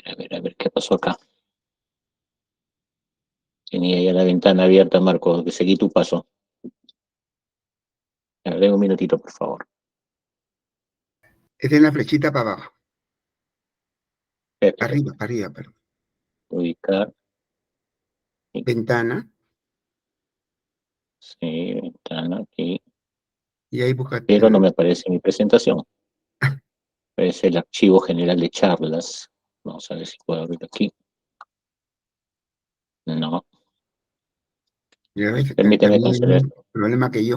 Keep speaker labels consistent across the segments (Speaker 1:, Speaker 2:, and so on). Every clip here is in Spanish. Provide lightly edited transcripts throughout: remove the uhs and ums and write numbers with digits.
Speaker 1: A ver, ¿qué pasó acá? Tenía ya la ventana abierta, Marco, que seguí tu paso. A ver, un minutito, por favor.
Speaker 2: Es en la flechita para abajo.
Speaker 1: Espera,
Speaker 2: Para arriba, perdón.
Speaker 1: ubicar.
Speaker 2: Ventana.
Speaker 1: Sí, ventana aquí.
Speaker 2: Y ahí búscate.
Speaker 1: Pero no me aparece mi presentación. Aparece el archivo general de charlas. Vamos a ver si puedo abrirlo aquí. No.
Speaker 2: Ya ves,
Speaker 1: Permíteme
Speaker 2: también
Speaker 1: cancelar
Speaker 2: el
Speaker 1: esto.
Speaker 2: problema que yo.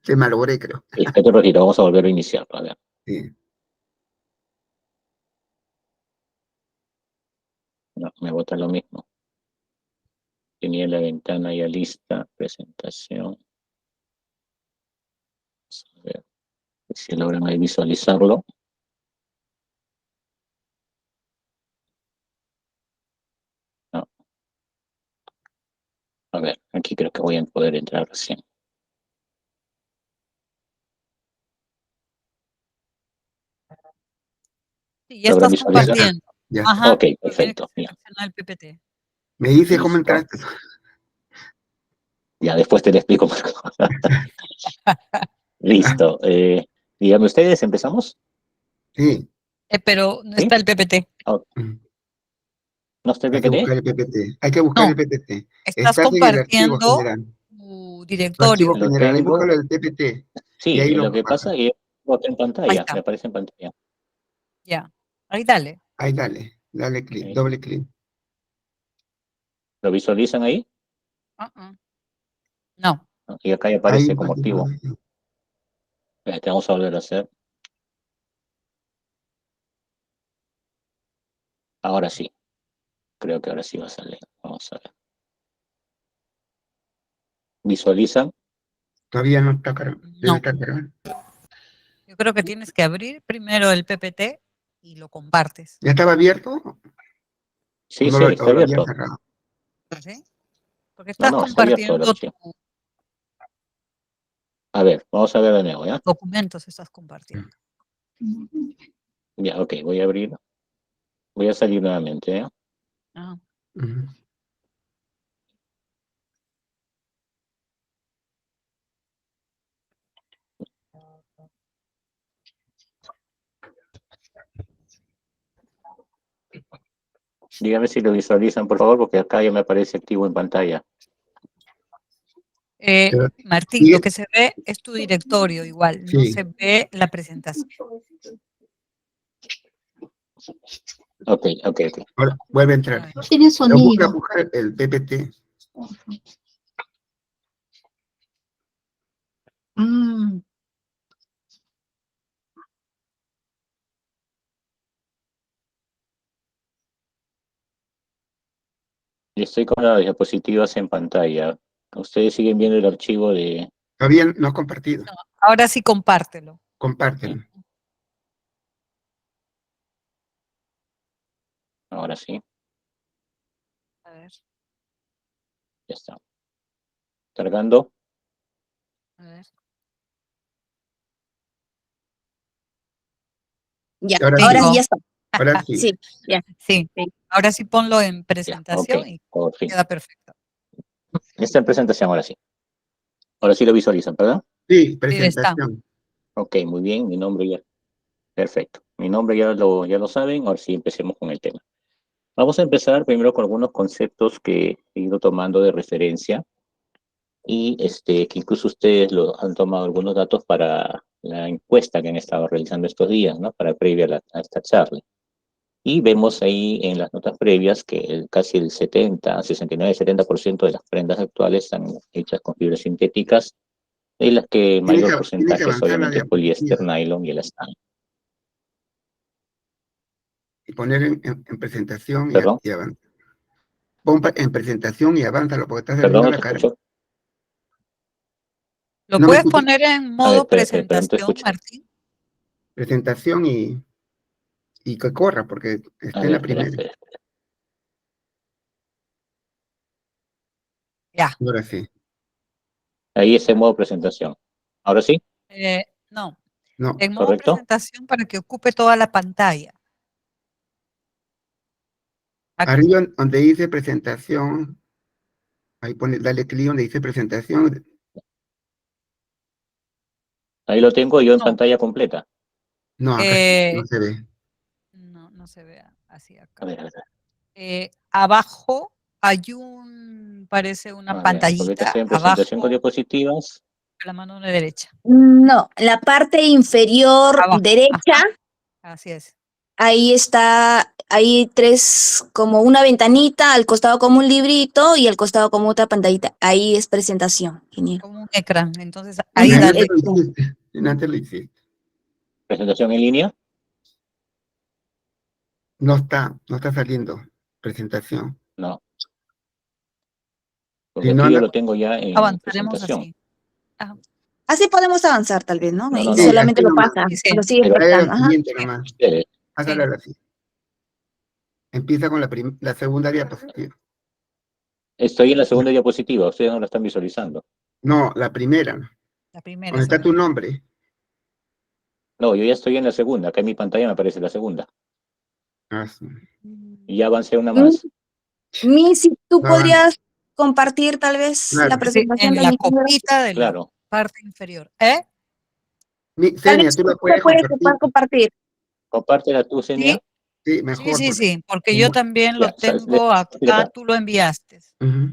Speaker 2: Se malogré, creo.
Speaker 1: Espera un ratito, vamos a volver a iniciarlo. A ver.
Speaker 2: Sí.
Speaker 1: No, me bota lo mismo. Tenía la ventana ya lista. Presentación. Vamos a ver si logran ahí visualizarlo. No. A ver, aquí creo que voy a poder entrar recién.
Speaker 3: Sí, ya
Speaker 1: ¿Logran
Speaker 3: estás
Speaker 1: visualizar?
Speaker 3: compartiendo.
Speaker 2: Ya.
Speaker 3: Ajá.
Speaker 1: Ok,
Speaker 3: Tiene que
Speaker 1: perfecto. Ya.
Speaker 3: seleccionar el PPT.
Speaker 2: Me dice cómo
Speaker 1: Listo.
Speaker 2: entraste.
Speaker 1: Ya, después te lo explico, Marco. Listo. Díganme ustedes, ¿empezamos?
Speaker 2: Sí.
Speaker 3: Pero no
Speaker 1: ¿Sí?
Speaker 3: está el PPT.
Speaker 1: Oh, ¿no está el
Speaker 2: Hay que
Speaker 1: PPT?
Speaker 2: buscar el PPT. Hay que buscar
Speaker 3: No,
Speaker 2: el PPT.
Speaker 3: estás
Speaker 2: Estás en el archivo
Speaker 3: compartiendo
Speaker 2: general.
Speaker 3: tu
Speaker 2: Archivo
Speaker 3: directorio.
Speaker 1: Lo
Speaker 2: general. Ahí
Speaker 1: tengo.
Speaker 2: búscalo el PPT. Y
Speaker 1: Sí,
Speaker 2: ahí
Speaker 1: lo
Speaker 2: lo
Speaker 1: que pasa
Speaker 2: bajas.
Speaker 1: es que yo lo tengo en
Speaker 3: Ahí
Speaker 1: pantalla, me
Speaker 3: está.
Speaker 1: aparece en pantalla.
Speaker 3: Ya. Ahí dale.
Speaker 2: Ahí dale. Dale clic.
Speaker 1: Ok.
Speaker 2: Doble clic.
Speaker 1: ¿Lo visualizan ahí?
Speaker 3: No.
Speaker 1: Y acá ya
Speaker 2: Ahí
Speaker 1: aparece como activo. Vamos a volver a hacer. Ahora sí. Creo que ahora sí va a salir. Vamos a ver. ¿Visualizan?
Speaker 2: Todavía no está cargando. Debe
Speaker 3: No.
Speaker 2: estar cargando.
Speaker 3: Yo creo que tienes que abrir primero el PPT y lo compartes.
Speaker 2: ¿Ya estaba abierto?
Speaker 1: Sí, sí, está
Speaker 2: O lo había
Speaker 1: abierto.
Speaker 2: cerrado?
Speaker 3: ¿Sí? Porque
Speaker 1: No,
Speaker 3: estás
Speaker 1: no, está abierto el
Speaker 3: compartiendo
Speaker 1: archivo.
Speaker 3: tus
Speaker 1: A ver, vamos a ver de nuevo, ¿ya?
Speaker 3: documentos, estás compartiendo.
Speaker 1: Ya, ok, voy a abrir. Voy a salir nuevamente, ¿ya?
Speaker 3: Ah.
Speaker 2: Ujú.
Speaker 1: Dígame si lo visualizan, por favor, porque acá ya me aparece activo en pantalla.
Speaker 2: Pero
Speaker 3: Martín, lo
Speaker 2: sigue.
Speaker 3: que se ve es tu directorio igual, no
Speaker 2: Sí.
Speaker 3: se ve la presentación.
Speaker 1: Ok, ok, ok.
Speaker 2: Ahora vuelve a entrar.
Speaker 4: Tiene
Speaker 2: Pero
Speaker 4: sonido.
Speaker 2: busca el PPT.
Speaker 4: Mm,
Speaker 1: Y estoy con las diapositivas en pantalla. Ustedes siguen viendo el archivo de...
Speaker 2: Todavía no has compartido.
Speaker 3: No, ahora sí compártelo.
Speaker 2: Compártelo.
Speaker 1: Ahora sí,
Speaker 3: A ver,
Speaker 1: ya está. Cargando.
Speaker 3: a ver.
Speaker 4: ya,
Speaker 2: Ahora
Speaker 4: ahora sí
Speaker 2: sí.
Speaker 4: ya está.
Speaker 2: Ahora sí.
Speaker 4: Sí, ya.
Speaker 3: Sí, ahora sí ponlo en
Speaker 1: Ya, ok,
Speaker 3: presentación y
Speaker 1: por fin.
Speaker 3: queda perfecto.
Speaker 1: Esta en presentación, ahora sí. Ahora sí lo visualizan, ¿verdad?
Speaker 2: Sí,
Speaker 3: Sí, está.
Speaker 2: presentación.
Speaker 1: Ok, muy bien, mi nombre ya. Perfecto. Mi nombre ya lo saben, ahora sí empecemos con el tema. Vamos a empezar primero con algunos conceptos que he ido tomando de referencia y que incluso ustedes lo han tomado algunos datos para la encuesta que han estado realizando estos días, ¿no? Para previa a esta charla. Y vemos ahí en las notas previas que casi el 69-70% de las prendas actuales están hechas con fibras sintéticas, de las que mayor
Speaker 2: Tiene que
Speaker 1: porcentaje es
Speaker 2: avanzar la
Speaker 1: obviamente poliéster,
Speaker 2: diapositiva
Speaker 1: nylon y elastano.
Speaker 2: y poner en presentación
Speaker 1: Perdón,
Speaker 2: y avanza. Pon en presentación y avánzalo porque estás
Speaker 1: perdón,
Speaker 2: haciendo
Speaker 1: no
Speaker 2: la
Speaker 1: te
Speaker 2: carga.
Speaker 1: escucho.
Speaker 3: ¿Lo
Speaker 2: ¿No me
Speaker 3: puedes
Speaker 2: escuchas?
Speaker 3: poner en
Speaker 1: A ver,
Speaker 3: modo
Speaker 1: espera, no te
Speaker 3: presentación,
Speaker 1: escucho.
Speaker 3: Martín?
Speaker 2: Presentación y que corra porque
Speaker 1: A
Speaker 2: está en
Speaker 1: ver,
Speaker 2: la primera.
Speaker 1: espera.
Speaker 3: Ya.
Speaker 2: Ahora sí.
Speaker 1: Ahí es en modo presentación. ¿Ahora sí?
Speaker 3: No,
Speaker 2: No.
Speaker 3: en modo
Speaker 1: ¿Correcto?
Speaker 3: presentación para que ocupe toda la pantalla. Aquí.
Speaker 2: Arriba donde dice presentación, ahí pone, dale clic donde dice presentación.
Speaker 1: Ahí lo tengo yo en
Speaker 3: No.
Speaker 1: pantalla completa.
Speaker 2: No, acá no se ve.
Speaker 3: No se ve así acá.
Speaker 1: A ver, a ver.
Speaker 3: Abajo hay parece una
Speaker 1: A ver, porque ahorita
Speaker 3: pantallita
Speaker 1: estoy en presentación con
Speaker 3: abajo,
Speaker 1: diapositivas.
Speaker 3: a la mano derecha.
Speaker 4: No, la parte inferior
Speaker 3: Abajo.
Speaker 4: derecha,
Speaker 3: Ajá, así es.
Speaker 4: ahí está, hay como una ventanita, al costado como un librito y al costado como otra pantallita. Ahí es presentación, ingeniero.
Speaker 3: Como un ecrán. Entonces ahí
Speaker 4: Ujú,
Speaker 3: dale.
Speaker 2: Antes lo hiciste. Antes lo hiciste.
Speaker 1: Presentación en línea.
Speaker 2: No está saliendo presentación.
Speaker 1: No. Porque
Speaker 2: Si no,
Speaker 1: aquí yo lo tengo ya en
Speaker 3: Avanzaremos
Speaker 1: presentación.
Speaker 3: así. Ajá.
Speaker 4: Así podemos avanzar tal vez, ¿no?
Speaker 1: No, no,
Speaker 4: Y
Speaker 1: no.
Speaker 4: solamente
Speaker 2: así
Speaker 4: lo
Speaker 2: nomás.
Speaker 4: pasa,
Speaker 3: Sí, sí.
Speaker 4: lo sigue
Speaker 1: Ahí va.
Speaker 2: Dale
Speaker 4: prestando.
Speaker 2: la
Speaker 4: Ajá.
Speaker 2: siguiente nomás.
Speaker 1: Ustedes.
Speaker 2: Hágala así. Empieza con la segunda diapositiva.
Speaker 1: Estoy en la segunda diapositiva. Ustedes no la están visualizando.
Speaker 2: No, la primera.
Speaker 3: La primera.
Speaker 2: Donde está tu nombre.
Speaker 1: No, yo ya estoy en la segunda. Acá en mi pantalla me aparece la segunda.
Speaker 2: Ah, sí.
Speaker 1: Y ya avancé una más.
Speaker 4: Si tú
Speaker 2: No avanza.
Speaker 4: podrías compartir tal vez
Speaker 2: Claro.
Speaker 4: la
Speaker 3: Sí,
Speaker 4: presentación
Speaker 3: en
Speaker 4: de
Speaker 3: la
Speaker 4: mi ingeniero.
Speaker 3: copita de la
Speaker 1: Claro.
Speaker 3: parte inferior.
Speaker 4: Tal
Speaker 2: Senia,
Speaker 4: vez
Speaker 2: tú
Speaker 4: tú
Speaker 2: la
Speaker 4: lo
Speaker 2: puedes
Speaker 4: puedes
Speaker 2: compartir.
Speaker 4: compartir.
Speaker 1: Compártela tú, Senia.
Speaker 3: Sí,
Speaker 2: Sí,
Speaker 3: sí,
Speaker 2: mejor.
Speaker 3: sí,
Speaker 2: Porque-
Speaker 3: sí, porque yo también lo
Speaker 1: Ya,
Speaker 3: tengo acá,
Speaker 1: acá.
Speaker 3: tú lo enviaste.
Speaker 2: Ujú.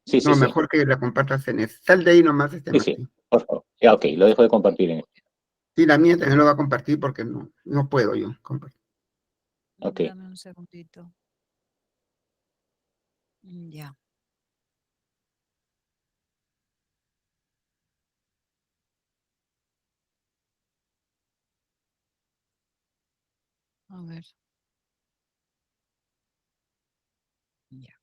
Speaker 1: Sí, sí,
Speaker 2: No,
Speaker 1: sí.
Speaker 2: mejor que la compartas en eso. Sal de ahí nomás,
Speaker 1: Sí, sí.
Speaker 2: Martín.
Speaker 1: Por favor. Ya, ok. Lo dejo de compartir en este.
Speaker 2: Sí, la mía también lo va a compartir porque no puedo yo compartir.
Speaker 1: Ok.
Speaker 3: Dame un segundito. Ya. A ver. Ya.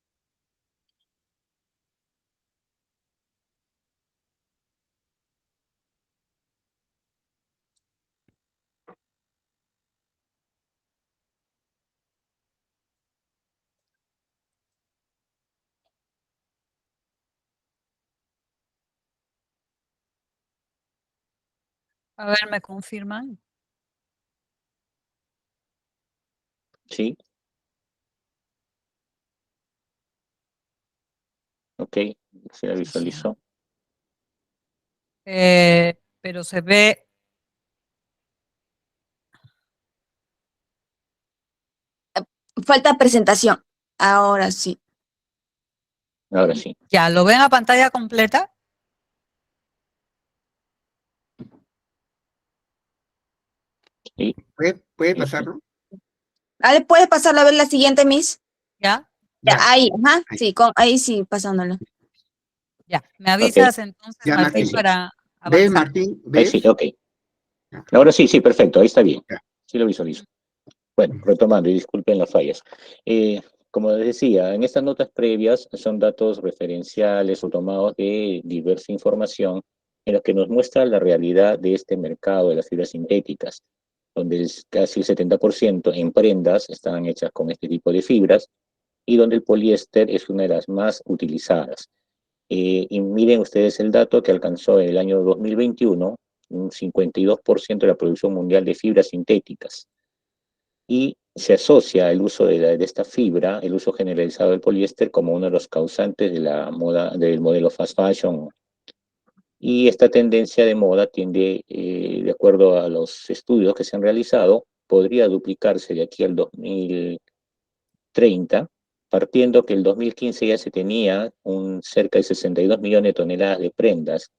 Speaker 3: A ver, ¿me confirman?
Speaker 1: Sí. Ok. Se la
Speaker 3: Sí,
Speaker 1: visualizó.
Speaker 3: pero se ve.
Speaker 4: Falta presentación. Ahora sí.
Speaker 1: Ahora sí.
Speaker 3: Ya, ¿lo ven a pantalla completa?
Speaker 1: Sí.
Speaker 2: ¿Puede
Speaker 1: Sí, sí.
Speaker 2: pasarlo?
Speaker 4: ¿Le puedes pasarla a ver la siguiente, Miss?
Speaker 3: Ya,
Speaker 4: Ya,
Speaker 2: Ya.
Speaker 4: ahí, ajá,
Speaker 2: Ahí.
Speaker 4: sí, ahí sí, pasándola.
Speaker 3: ya. Me avisas entonces,
Speaker 2: Ya,
Speaker 3: Martín,
Speaker 2: Martín.
Speaker 3: para
Speaker 2: ¿Ves,
Speaker 3: avanzar.
Speaker 2: Martín?
Speaker 1: Ahí
Speaker 2: ¿Ves?
Speaker 1: sí, ok.
Speaker 2: Ya.
Speaker 1: Ahora sí, sí, perfecto. Ahí está bien.
Speaker 2: Ya.
Speaker 1: Sí lo visualizo. Bueno, retomando y disculpen las fallas. Como les decía, en estas notas previas son datos referenciales o tomados de diversa información en los que nos muestra la realidad de este mercado de las fibras sintéticas, donde casi el 70% en prendas están hechas con este tipo de fibras y donde el poliéster es una de las más utilizadas. Y miren ustedes el dato que alcanzó en el año 2021 un 52% de la producción mundial de fibras sintéticas y se asocia el uso de esta fibra, el uso generalizado del poliéster, como uno de los causantes de la moda, del modelo fast fashion. Y esta tendencia de moda tiende, de acuerdo a los estudios que se han realizado, podría duplicarse de aquí al 2030, partiendo que el 2015 ya se tenía cerca de 62 millones de toneladas de prendas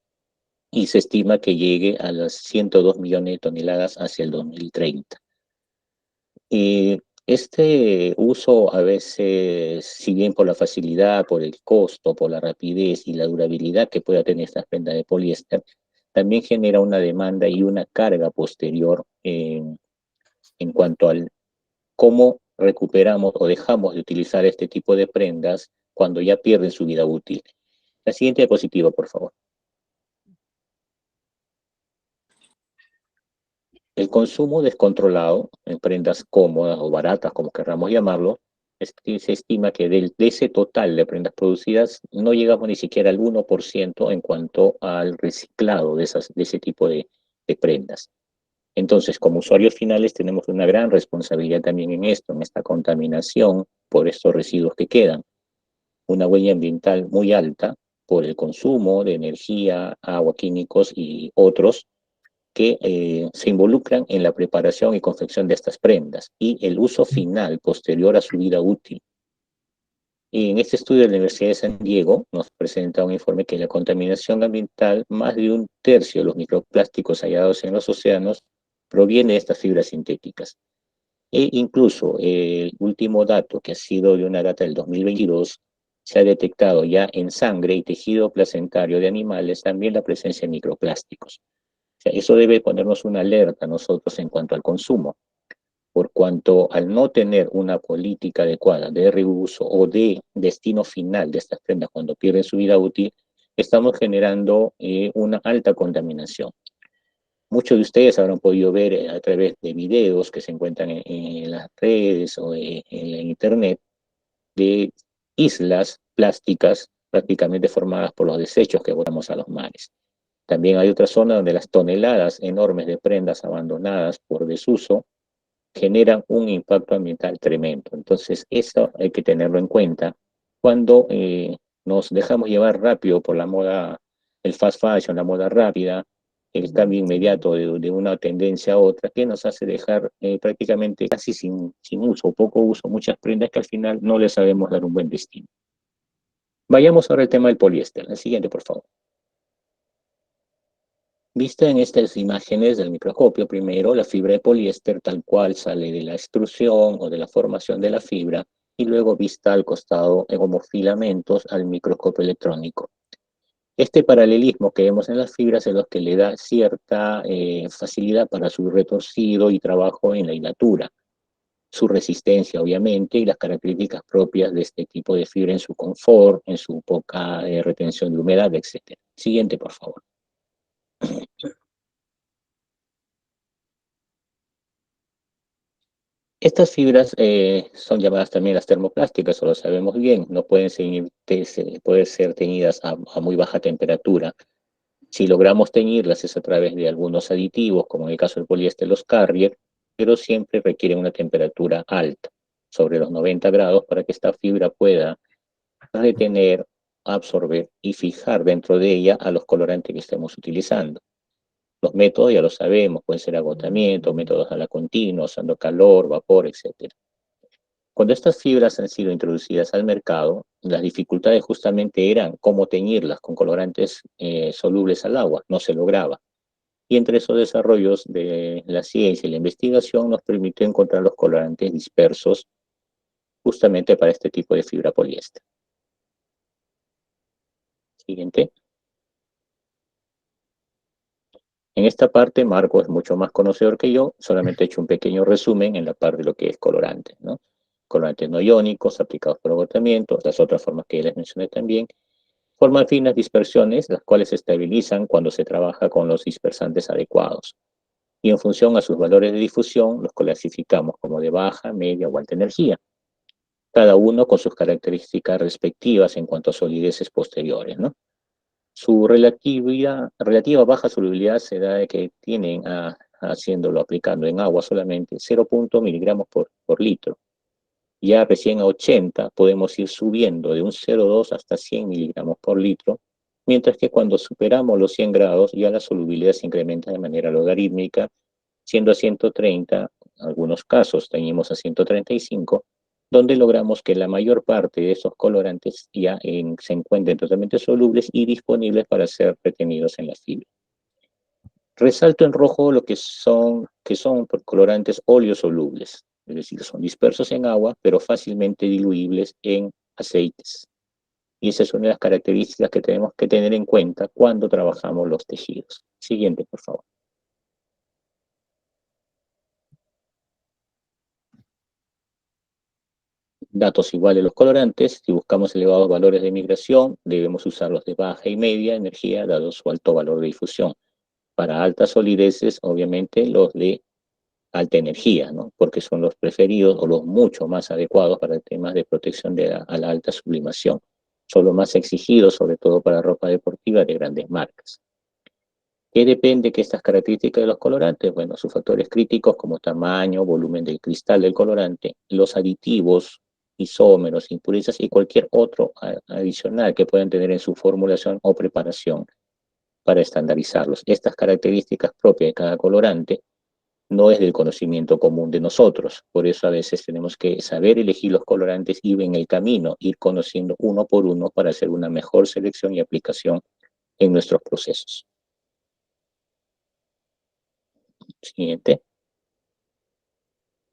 Speaker 1: y se estima que llegue a las 102 millones de toneladas hacia el 2030. Este uso a veces, si bien por la facilidad, por el costo, por la rapidez y la durabilidad que pueda tener esta prenda de poliéster, también genera una demanda y una carga posterior en cuanto al cómo recuperamos o dejamos de utilizar este tipo de prendas cuando ya pierden su vida útil. La siguiente diapositiva, por favor. El consumo descontrolado en prendas cómodas o baratas, como querramos llamarlo, se estima que de ese total de prendas producidas no llegamos ni siquiera al 1% en cuanto al reciclado de ese tipo de prendas. Entonces, como usuarios finales tenemos una gran responsabilidad también en esto, en esta contaminación por estos residuos que quedan. Una huella ambiental muy alta por el consumo de energía, agua, químicos y otros que se involucran en la preparación y confección de estas prendas y el uso final posterior a su vida útil. Y en este estudio de la Universidad de San Diego nos presenta un informe que la contaminación ambiental, más de un tercio de los microplásticos hallados en los océanos, proviene de estas fibras sintéticas. E incluso el último dato, que ha sido de una data del 2022, se ha detectado ya en sangre y tejido placentario de animales también la presencia de microplásticos. O sea, eso debe ponernos una alerta a nosotros en cuanto al consumo, por cuanto al no tener una política adecuada de reuso o de destino final de estas prendas cuando pierden su vida útil, estamos generando una alta contaminación. Muchos de ustedes habrán podido ver a través de videos que se encuentran en las redes o en internet de islas plásticas prácticamente formadas por los desechos que botamos a los mares. También hay otra zona donde las toneladas enormes de prendas abandonadas por desuso generan un impacto ambiental tremendo. Entonces, eso hay que tenerlo en cuenta cuando nos dejamos llevar rápido por la moda, el fast fashion, la moda rápida, el cambio inmediato de una tendencia a otra, que nos hace dejar prácticamente casi sin uso, poco uso, muchas prendas que al final no les sabemos dar un buen destino. Vayamos ahora al tema del poliéster. El siguiente, por favor. Vista en estas imágenes del microscopio, primero la fibra de poliéster tal cual sale de la extrusión o de la formación de la fibra, y luego vista al costado como filamentos al microscopio electrónico. Este paralelismo que vemos en las fibras es lo que le da cierta facilidad para su retorcido y trabajo en la hilatura, su resistencia obviamente y las características propias de este tipo de fibra en su confort, en su poca retención de humedad, etc. Siguiente, por favor. Estas fibras son llamadas también las termoplásticas, eso lo sabemos bien, no pueden pueden ser teñidas a muy baja temperatura. Si logramos teñirlas es a través de algunos aditivos, como en el caso del poliéster, los carrier, pero siempre requieren una temperatura alta, sobre los 90 grados, para que esta fibra pueda retener, absorber y fijar dentro de ella a los colorantes que estemos utilizando. Los métodos ya lo sabemos, pueden ser agotamiento, métodos a la continua, usando calor, vapor, etc. Cuando estas fibras han sido introducidas al mercado, las dificultades justamente eran cómo teñirlas con colorantes solubles al agua, no se lograba. Y entre esos desarrollos de la ciencia y la investigación nos permitió encontrar los colorantes dispersos justamente para este tipo de fibra poliéster. Siguiente. En esta parte, Marco es mucho más conocedor que yo, solamente he hecho un pequeño resumen en la parte de lo que es colorantes, ¿no? Colorantes no iónicos aplicados por agotamiento, las otras formas que les mencioné también, forman finas dispersiones, las cuales se estabilizan cuando se trabaja con los dispersantes adecuados. Y en función a sus valores de difusión, los clasificamos como de baja, media o alta energía, cada uno con sus características respectivas en cuanto a solideces posteriores, ¿no? Su relativa baja solubilidad se da de que tienen, haciéndolo aplicando en agua solamente, 0.0 miligramos por litro. Ya recién a 80 podemos ir subiendo de un 0,2 hasta 100 miligramos por litro, mientras que cuando superamos los 100 grados ya la solubilidad se incrementa de manera logarítmica, siendo a 130, en algunos casos teníamos a 135, donde logramos que la mayor parte de esos colorantes ya se encuentren totalmente solubles y disponibles para ser retenidos en la fibra. Resalto en rojo lo que son colorantes oleosolubles, es decir, son dispersos en agua, pero fácilmente diluibles en aceites. Y esa es una de las características que tenemos que tener en cuenta cuando trabajamos los tejidos. Siguiente, por favor. Datos iguales de los colorantes. Si buscamos elevados valores de migración, debemos usar los de baja y media energía, dado su alto valor de difusión. Para altas solideces, obviamente, los de alta energía, ¿no? Porque son los preferidos o los mucho más adecuados para temas de protección a la alta sublimación. Son los más exigidos, sobre todo para ropa deportiva de grandes marcas. ¿Qué depende que estas características de los colorantes? Bueno, sus factores críticos como tamaño, volumen del cristal del colorante, los aditivos, isómeros, impurezas y cualquier otro adicional que puedan tener en su formulación o preparación para estandarizarlos. Estas características propias de cada colorante no es del conocimiento común de nosotros. Por eso a veces tenemos que saber elegir los colorantes y en el camino ir conociendo uno por uno para hacer una mejor selección y aplicación en nuestros procesos. Siguiente.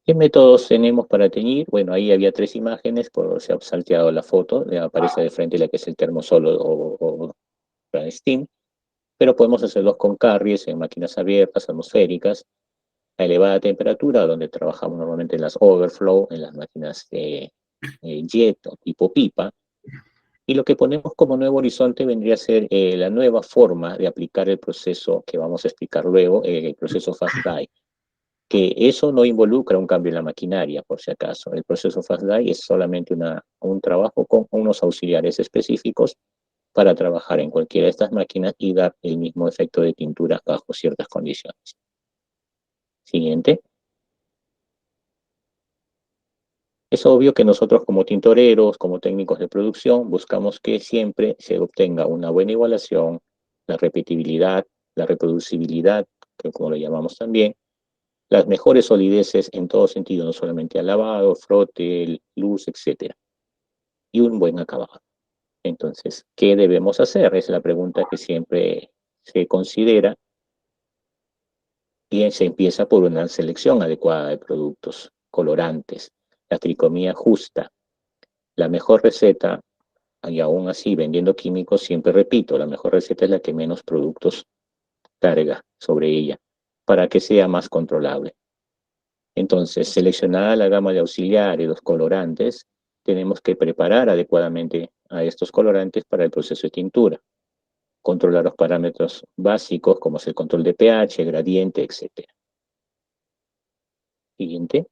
Speaker 1: ¿Qué métodos tenemos para teñir? Bueno, ahí había 3 imágenes, por se ha salteado la foto, le aparece de frente la que es el termosol o steam, pero podemos hacerlos con carries en máquinas abiertas, atmosféricas, a elevada temperatura, donde trabajamos normalmente en las overflow, en las máquinas jet o tipo pipa, y lo que ponemos como nuevo horizonte vendría a ser la nueva forma de aplicar el proceso que vamos a explicar luego, el proceso Fast Dye, que eso no involucra un cambio en la maquinaria, por si acaso. El proceso Fast Dye es solamente un trabajo con unos auxiliares específicos para trabajar en cualquiera de estas máquinas y dar el mismo efecto de tintura bajo ciertas condiciones. Siguiente. Es obvio que nosotros como tintoreros, como técnicos de producción, buscamos que siempre se obtenga una buena igualación, la repetibilidad, la reproducibilidad, que como lo llamamos también, las mejores solideces en todo sentido, no solamente al lavado, frote, luz, etc. Y un buen acabado. Entonces, ¿qué debemos hacer? Es la pregunta que siempre se considera y se empieza por una selección adecuada de productos, colorantes, la tricomía justa, la mejor receta, y aún así vendiendo químicos, siempre repito, la mejor receta es la que menos productos carga sobre ella, para que sea más controlable. Entonces, seleccionada la gama de auxiliares, los colorantes, tenemos que preparar adecuadamente a estos colorantes para el proceso de tintura. Controlar los parámetros básicos, como es el control de pH, gradiente, etc. Siguiente.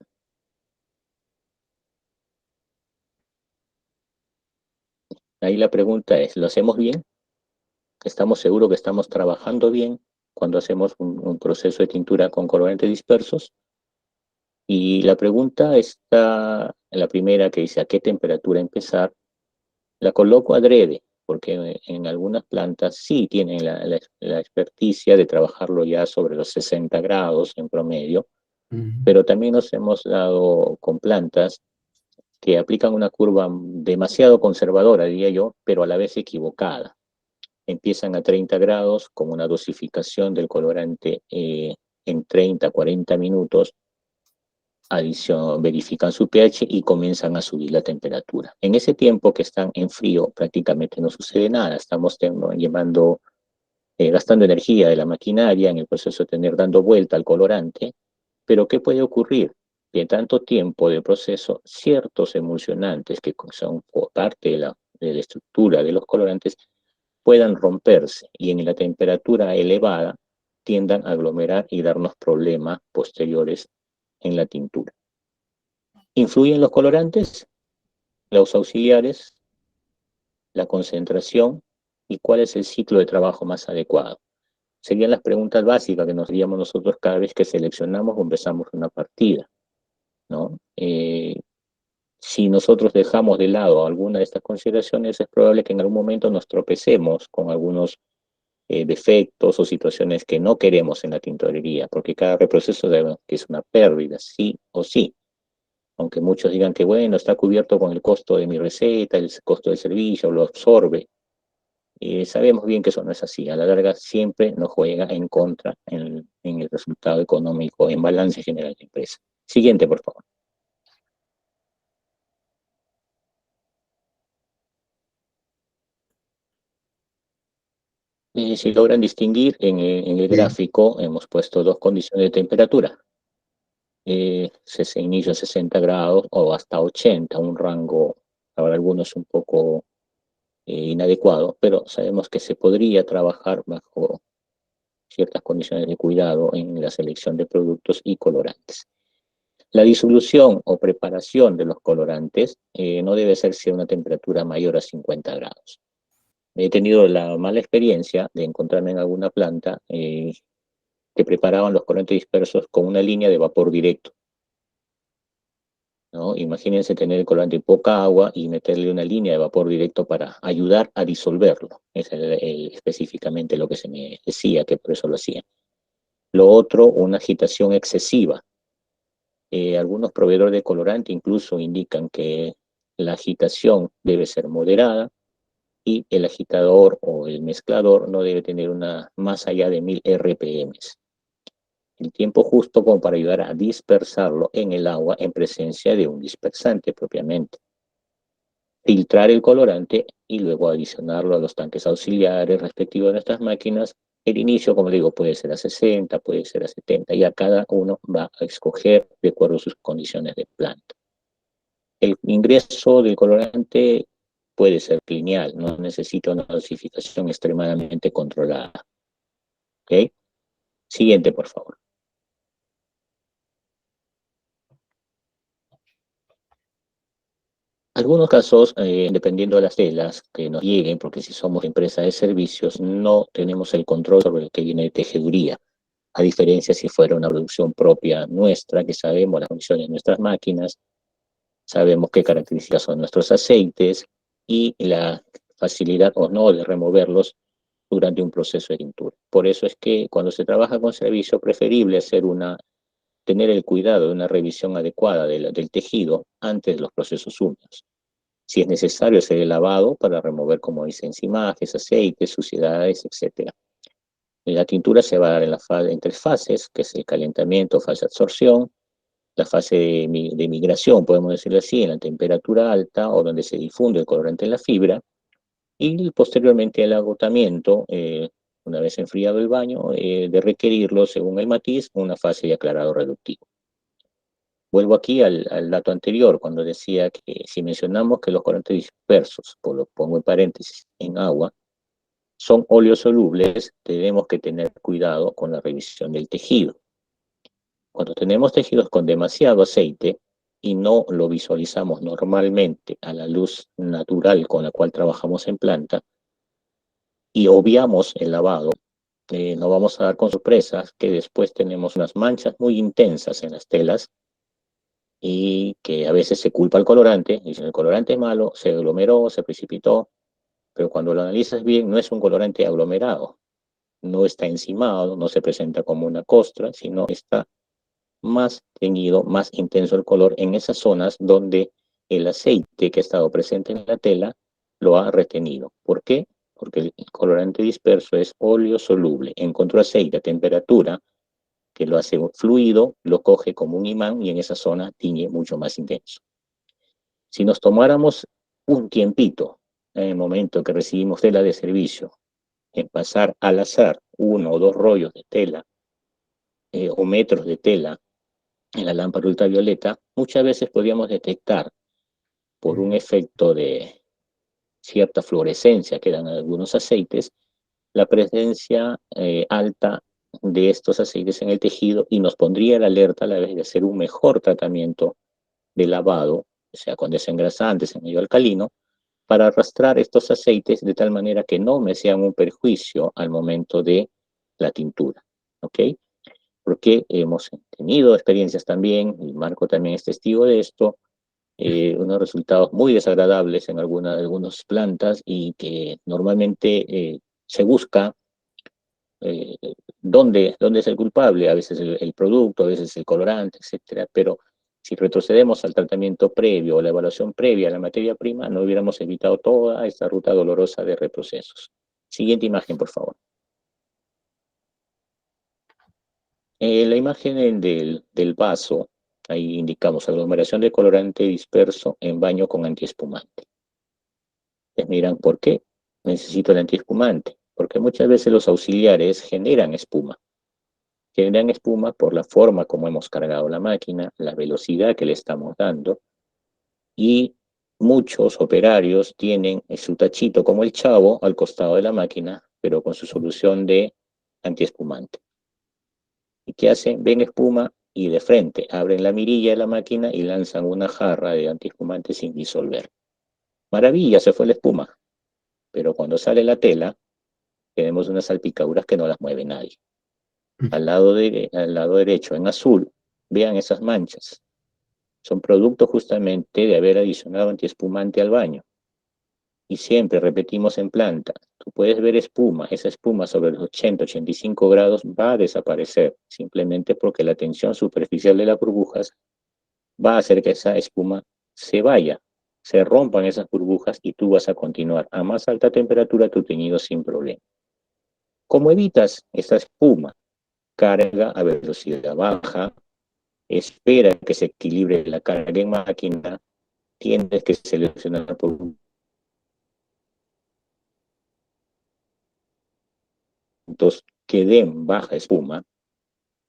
Speaker 1: Ahí la pregunta es, ¿lo hacemos bien? ¿Estamos seguros que estamos trabajando bien cuando hacemos un proceso de tintura con colorantes dispersos? Y la pregunta está en la primera que dice, ¿a qué temperatura empezar? La coloco adrede, porque en algunas plantas sí tienen la experticia de trabajarlo ya sobre los 60 grados en promedio, pero también nos hemos dado con plantas que aplican una curva demasiado conservadora, diría yo, pero a la vez equivocada. Empiezan a 30 grados con una dosificación del colorante en 30, 40 minutos, verifican su pH y comienzan a subir la temperatura. En ese tiempo que están en frío prácticamente no sucede nada, estamos gastando energía de la maquinaria en el proceso de tener dando vuelta al colorante, pero ¿qué puede ocurrir? Que en tanto tiempo de proceso, ciertos emulsionantes que son parte de la estructura de los colorantes puedan romperse y en la temperatura elevada tiendan a aglomerar y darnos problemas posteriores en la tintura. ¿Influyen los colorantes, los auxiliares, la concentración y cuál es el ciclo de trabajo más adecuado? Serían las preguntas básicas que nos haríamos nosotros cada vez que seleccionamos o empezamos una partida, ¿no? Si nosotros dejamos de lado alguna de estas consideraciones, es probable que en algún momento nos tropecemos con algunos defectos o situaciones que no queremos en la tintorería, porque cada reproceso que es una pérdida, sí o sí. Aunque muchos digan que bueno, está cubierto con el costo de mi receta, el costo del servicio, lo absorbe. Sabemos bien que eso no es así. A la larga siempre nos juega en contra en el resultado económico, en balance general de la empresa. Siguiente, por favor. Si logran distinguir en el gráfico, hemos puesto dos condiciones de temperatura. Se inicia a 60 grados o hasta 80, un rango, para algunos un poco inadecuado, pero sabemos que se podría trabajar bajo ciertas condiciones de cuidado en la selección de productos y colorantes. La disolución o preparación de los colorantes no debe hacerse a una temperatura mayor a 50 grados. he tenido la mala experiencia de encontrarme en alguna planta que preparaban los colorantes dispersos con una línea de vapor directo, ¿no? Imagínense tener el colorante en poca agua y meterle una línea de vapor directo para ayudar a disolverlo. Es específicamente lo que se me decía, que por eso lo hacían. Lo otro, una agitación excesiva. Algunos proveedores de colorante incluso indican que la agitación debe ser moderada y el agitador o el mezclador no debe tener una más allá de 1000 RPM. El tiempo justo como para ayudar a dispersarlo en el agua en presencia de un dispersante propiamente. Filtrar el colorante y luego adicionarlo a los tanques auxiliares respectivos de nuestras máquinas. El inicio, como digo, puede ser a 60, puede ser a 70, y a cada uno va a escoger de acuerdo a sus condiciones de planta. El ingreso del colorante puede ser lineal, no necesita una dosificación extremadamente controlada. ¿Ok? Siguiente, por favor. Algunos casos, dependiendo de las telas que nos lleguen, porque si somos empresa de servicios, no tenemos el control sobre lo que viene de tejeduría, a diferencia si fuera una producción propia nuestra, que sabemos las condiciones de nuestras máquinas, sabemos qué características son nuestros aceites y la facilidad o no de removerlos durante un proceso de tintura. Por eso es que cuando se trabaja con servicio, preferible tener el cuidado de una revisión adecuada del tejido antes de los procesos húmedos. Si es necesario hacer el lavado para remover, como dice, enzimajes, aceites, suciedades, etc. La tintura se va a dar en tres fases, que es el calentamiento, fase de absorción, la fase de migración, podemos decirlo así, en la temperatura alta o donde se difunde el colorante en la fibra, y posteriormente el agotamiento, una vez enfriado el baño, de requerirlo, según el matiz, una fase de aclarado reductivo. Vuelvo aquí al dato anterior, cuando decía que si mencionamos que los colorantes dispersos, lo pongo en paréntesis, en agua, son oleosolubles, tenemos que tener cuidado con la revisión del tejido. Cuando tenemos tejidos con demasiado aceite y no lo visualizamos normalmente a la luz natural con la cual trabajamos en planta y obviamos el lavado, nos vamos a dar con sorpresas que después tenemos unas manchas muy intensas en las telas y que a veces se culpa al colorante, dicen el colorante es malo, se aglomeró, se precipitó, pero cuando lo analizas bien no es un colorante aglomerado, no está encimado, no se presenta como una costra, sino está más teñido, más intenso el color en esas zonas donde el aceite que ha estado presente en la tela lo ha retenido. ¿Por qué? Porque el colorante disperso es óleo soluble. Encontró aceite a temperatura que lo hace fluido, lo coge como un imán y en esa zona tiñe mucho más intenso. Si nos tomáramos un tiempito en el momento que recibimos tela de servicio, en pasar al azar 1 o 2 rollos de tela o metros de tela en la lámpara ultravioleta, muchas veces podríamos detectar por un efecto de cierta fluorescencia que dan algunos aceites, la presencia alta de estos aceites en el tejido y nos pondría la alerta a la vez de hacer un mejor tratamiento de lavado, o sea, con desengrasantes en medio alcalino, para arrastrar estos aceites de tal manera que no me sean un perjuicio al momento de la tintura, ¿ok? Porque hemos tenido experiencias también, y Marco también es testigo de esto, unos resultados muy desagradables en algunas plantas y que normalmente se busca eh, dónde es el culpable, a veces el producto, a veces el colorante, etcétera, pero si retrocedemos al tratamiento previo o la evaluación previa a la materia prima, no hubiéramos evitado toda esta ruta dolorosa de reprocesos. Siguiente imagen, por favor. La imagen del vaso, ahí indicamos aglomeración de colorante disperso en baño con antiespumante. Ustedes miran, ¿por qué necesito el antiespumante? Porque muchas veces los auxiliares generan espuma. Generan espuma por la forma como hemos cargado la máquina, la velocidad que le estamos dando, y muchos operarios tienen su tachito como el Chavo al costado de la máquina, pero con su solución de antiespumante. ¿Y qué hacen? Ven espuma y de frente abren la mirilla de la máquina y lanzan una jarra de antiespumante sin disolver. Maravilla, se fue la espuma. pero cuando sale la tela, tenemos unas salpicaduras que no las mueve nadie. Al lado derecho, en azul, vean esas manchas. Son producto justamente de haber adicionado antiespumante al baño. Y siempre repetimos en planta, tú puedes ver espuma, esa espuma sobre los 80-85 grados va a desaparecer, simplemente porque la tensión superficial de las burbujas va a hacer que esa espuma se vaya, se rompan esas burbujas y tú vas a continuar a más alta temperatura tu teñido sin problema. ¿Cómo evitas esa espuma? Carga a velocidad baja, espera que se equilibre la carga en máquina, tienes que seleccionar productos que den baja espuma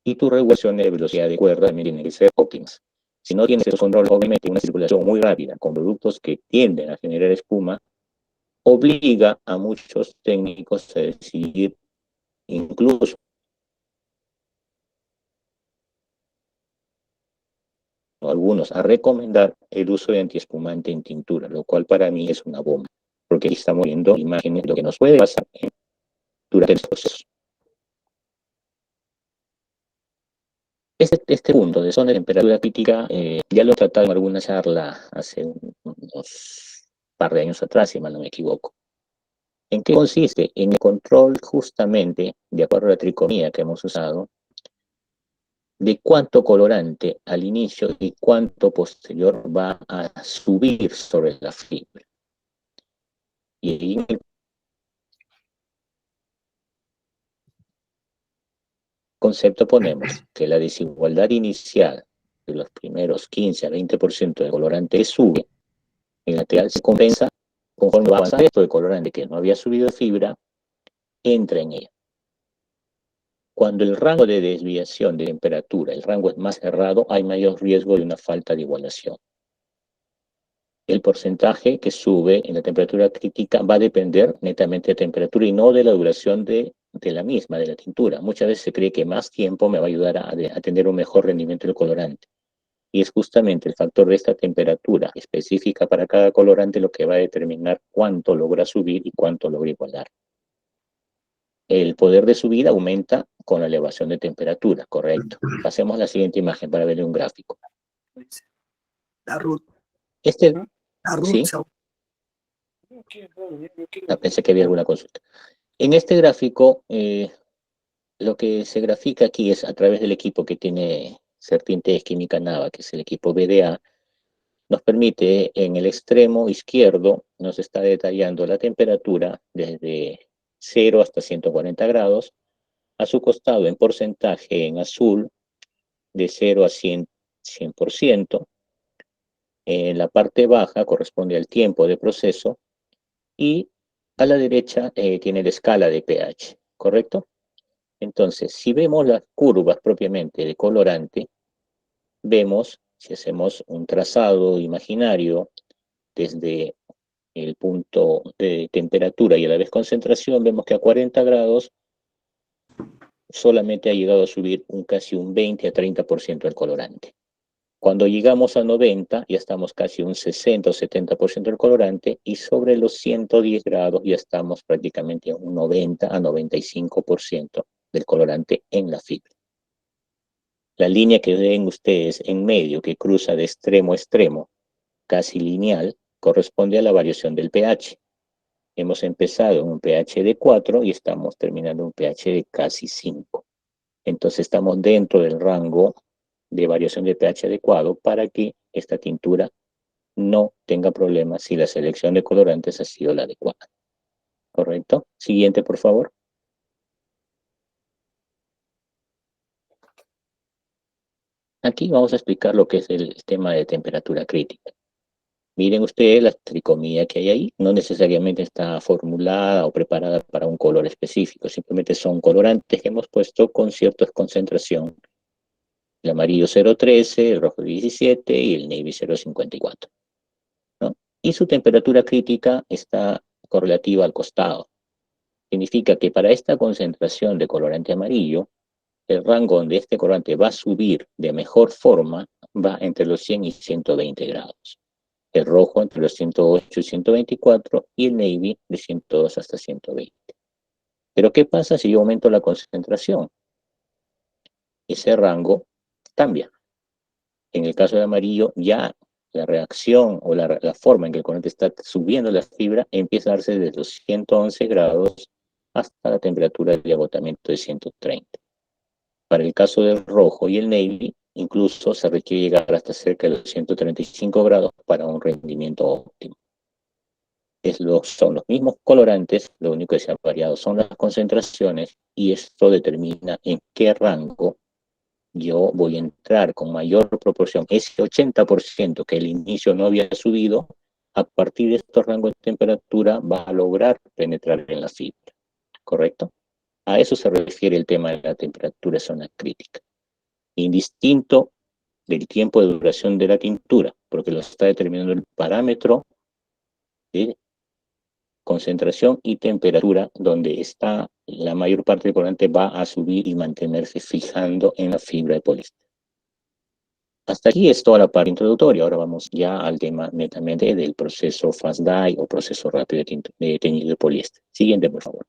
Speaker 1: y tu regulación de velocidad de cuerda también tiene que ser óptima. Si no tienes esos controles, obviamente una circulación muy rápida con productos que tienden a generar espuma obliga a muchos técnicos a decidir incluso algunos a recomendar el uso de antiespumante en tintura, lo cual para mí es una bomba, porque aquí estamos viendo imágenes de lo que nos puede pasar durante el proceso. Este punto de zona de temperatura crítica ya lo he tratado en alguna charla hace unos par de años atrás, si mal no me equivoco. ¿En qué consiste? En el control justamente, de acuerdo a la tricomía que hemos usado, de cuánto colorante al inicio y cuánto posterior va a subir sobre la fibra. Y ahí en el concepto ponemos que la desigualdad inicial de los primeros 15 a 20% de colorante que sube, en lateral se compensa conforme va avanzando esto de colorante que no había subido fibra, entra en ella. Cuando el rango de desviación de temperatura, el rango es más cerrado, hay mayor riesgo de una falta de igualación. El porcentaje que sube en la temperatura crítica va a depender netamente de temperatura y no de la duración de la misma, de la tintura. Muchas veces se cree que más tiempo me va a ayudar a tener un mejor rendimiento del colorante. Y es justamente el factor de esta temperatura específica para cada colorante lo que va a determinar cuánto logra subir y cuánto logra igualar. El poder de subida aumenta con la elevación de temperatura, correcto. Pasemos a la siguiente imagen para verle un gráfico.
Speaker 5: La ruta. La
Speaker 1: ¿Sí?
Speaker 5: ruta.
Speaker 1: Pensé que había alguna consulta. En este gráfico, lo que se grafica aquí es a través del equipo que tiene Certintest Química Nava, que es el equipo BDA, nos permite en el extremo izquierdo, nos está detallando la temperatura desde 0 hasta 140 grados, a su costado en porcentaje en azul, de 0 a 100%, en la parte baja corresponde al tiempo de proceso, y a la derecha tiene la escala de pH, ¿correcto? Entonces, si vemos las curvas propiamente de colorante, vemos, si hacemos un trazado imaginario desde el punto de temperatura y a la vez concentración, vemos que a 40 grados solamente ha llegado a subir casi un 20 a 30% el colorante. Cuando llegamos a 90, ya estamos casi un 60 o 70% del colorante, y sobre los 110 grados ya estamos prácticamente en un 90 a 95% del colorante en la fibra. La línea que ven ustedes en medio, que cruza de extremo a extremo, casi lineal, corresponde a la variación del pH. Hemos empezado en un pH de 4 y estamos terminando en un pH de casi 5. Entonces estamos dentro del rango de variación de pH adecuado para que esta tintura no tenga problemas si la selección de colorantes ha sido la adecuada. ¿Correcto? Siguiente, por favor. Aquí vamos a explicar lo que es el tema de temperatura crítica. Miren ustedes la tricomía que hay ahí, no necesariamente está formulada o preparada para un color específico, simplemente son colorantes que hemos puesto con cierta concentración. El amarillo 0,13, el rojo 17 y el navy 0,54. ¿No? Y su temperatura crítica está correlativa al costado. Significa que para esta concentración de colorante amarillo, el rango donde este colorante va a subir de mejor forma va entre los 100 y 120 grados. el rojo entre los 108 y 124 y el navy de 102 hasta 120. Pero ¿qué pasa si yo aumento la concentración? Ese rango cambia. En el caso del amarillo, ya la reacción o la forma en que el colorante está subiendo la fibra empieza a darse desde los 111 grados hasta la temperatura de agotamiento de 130. Para el caso del rojo y el navy, incluso se requiere llegar hasta cerca de los 135 grados para un rendimiento óptimo. Son los mismos colorantes, lo único que se ha variado son las concentraciones y esto determina en qué rango yo voy a entrar con mayor proporción. Ese 80% que al inicio no había subido, a partir de estos rangos de temperatura va a lograr penetrar en la fibra, ¿correcto? A eso se refiere el tema de la temperatura zona crítica. Indistinto del tiempo de duración de la tintura, porque lo está determinando el parámetro de concentración y temperatura, donde está la mayor parte del colorante va a subir y mantenerse fijando en la fibra de poliéster. Hasta aquí es toda la parte introductoria. Ahora vamos ya al tema netamente del proceso fast dye o proceso rápido de teñido de poliéster. Siguiente, por favor.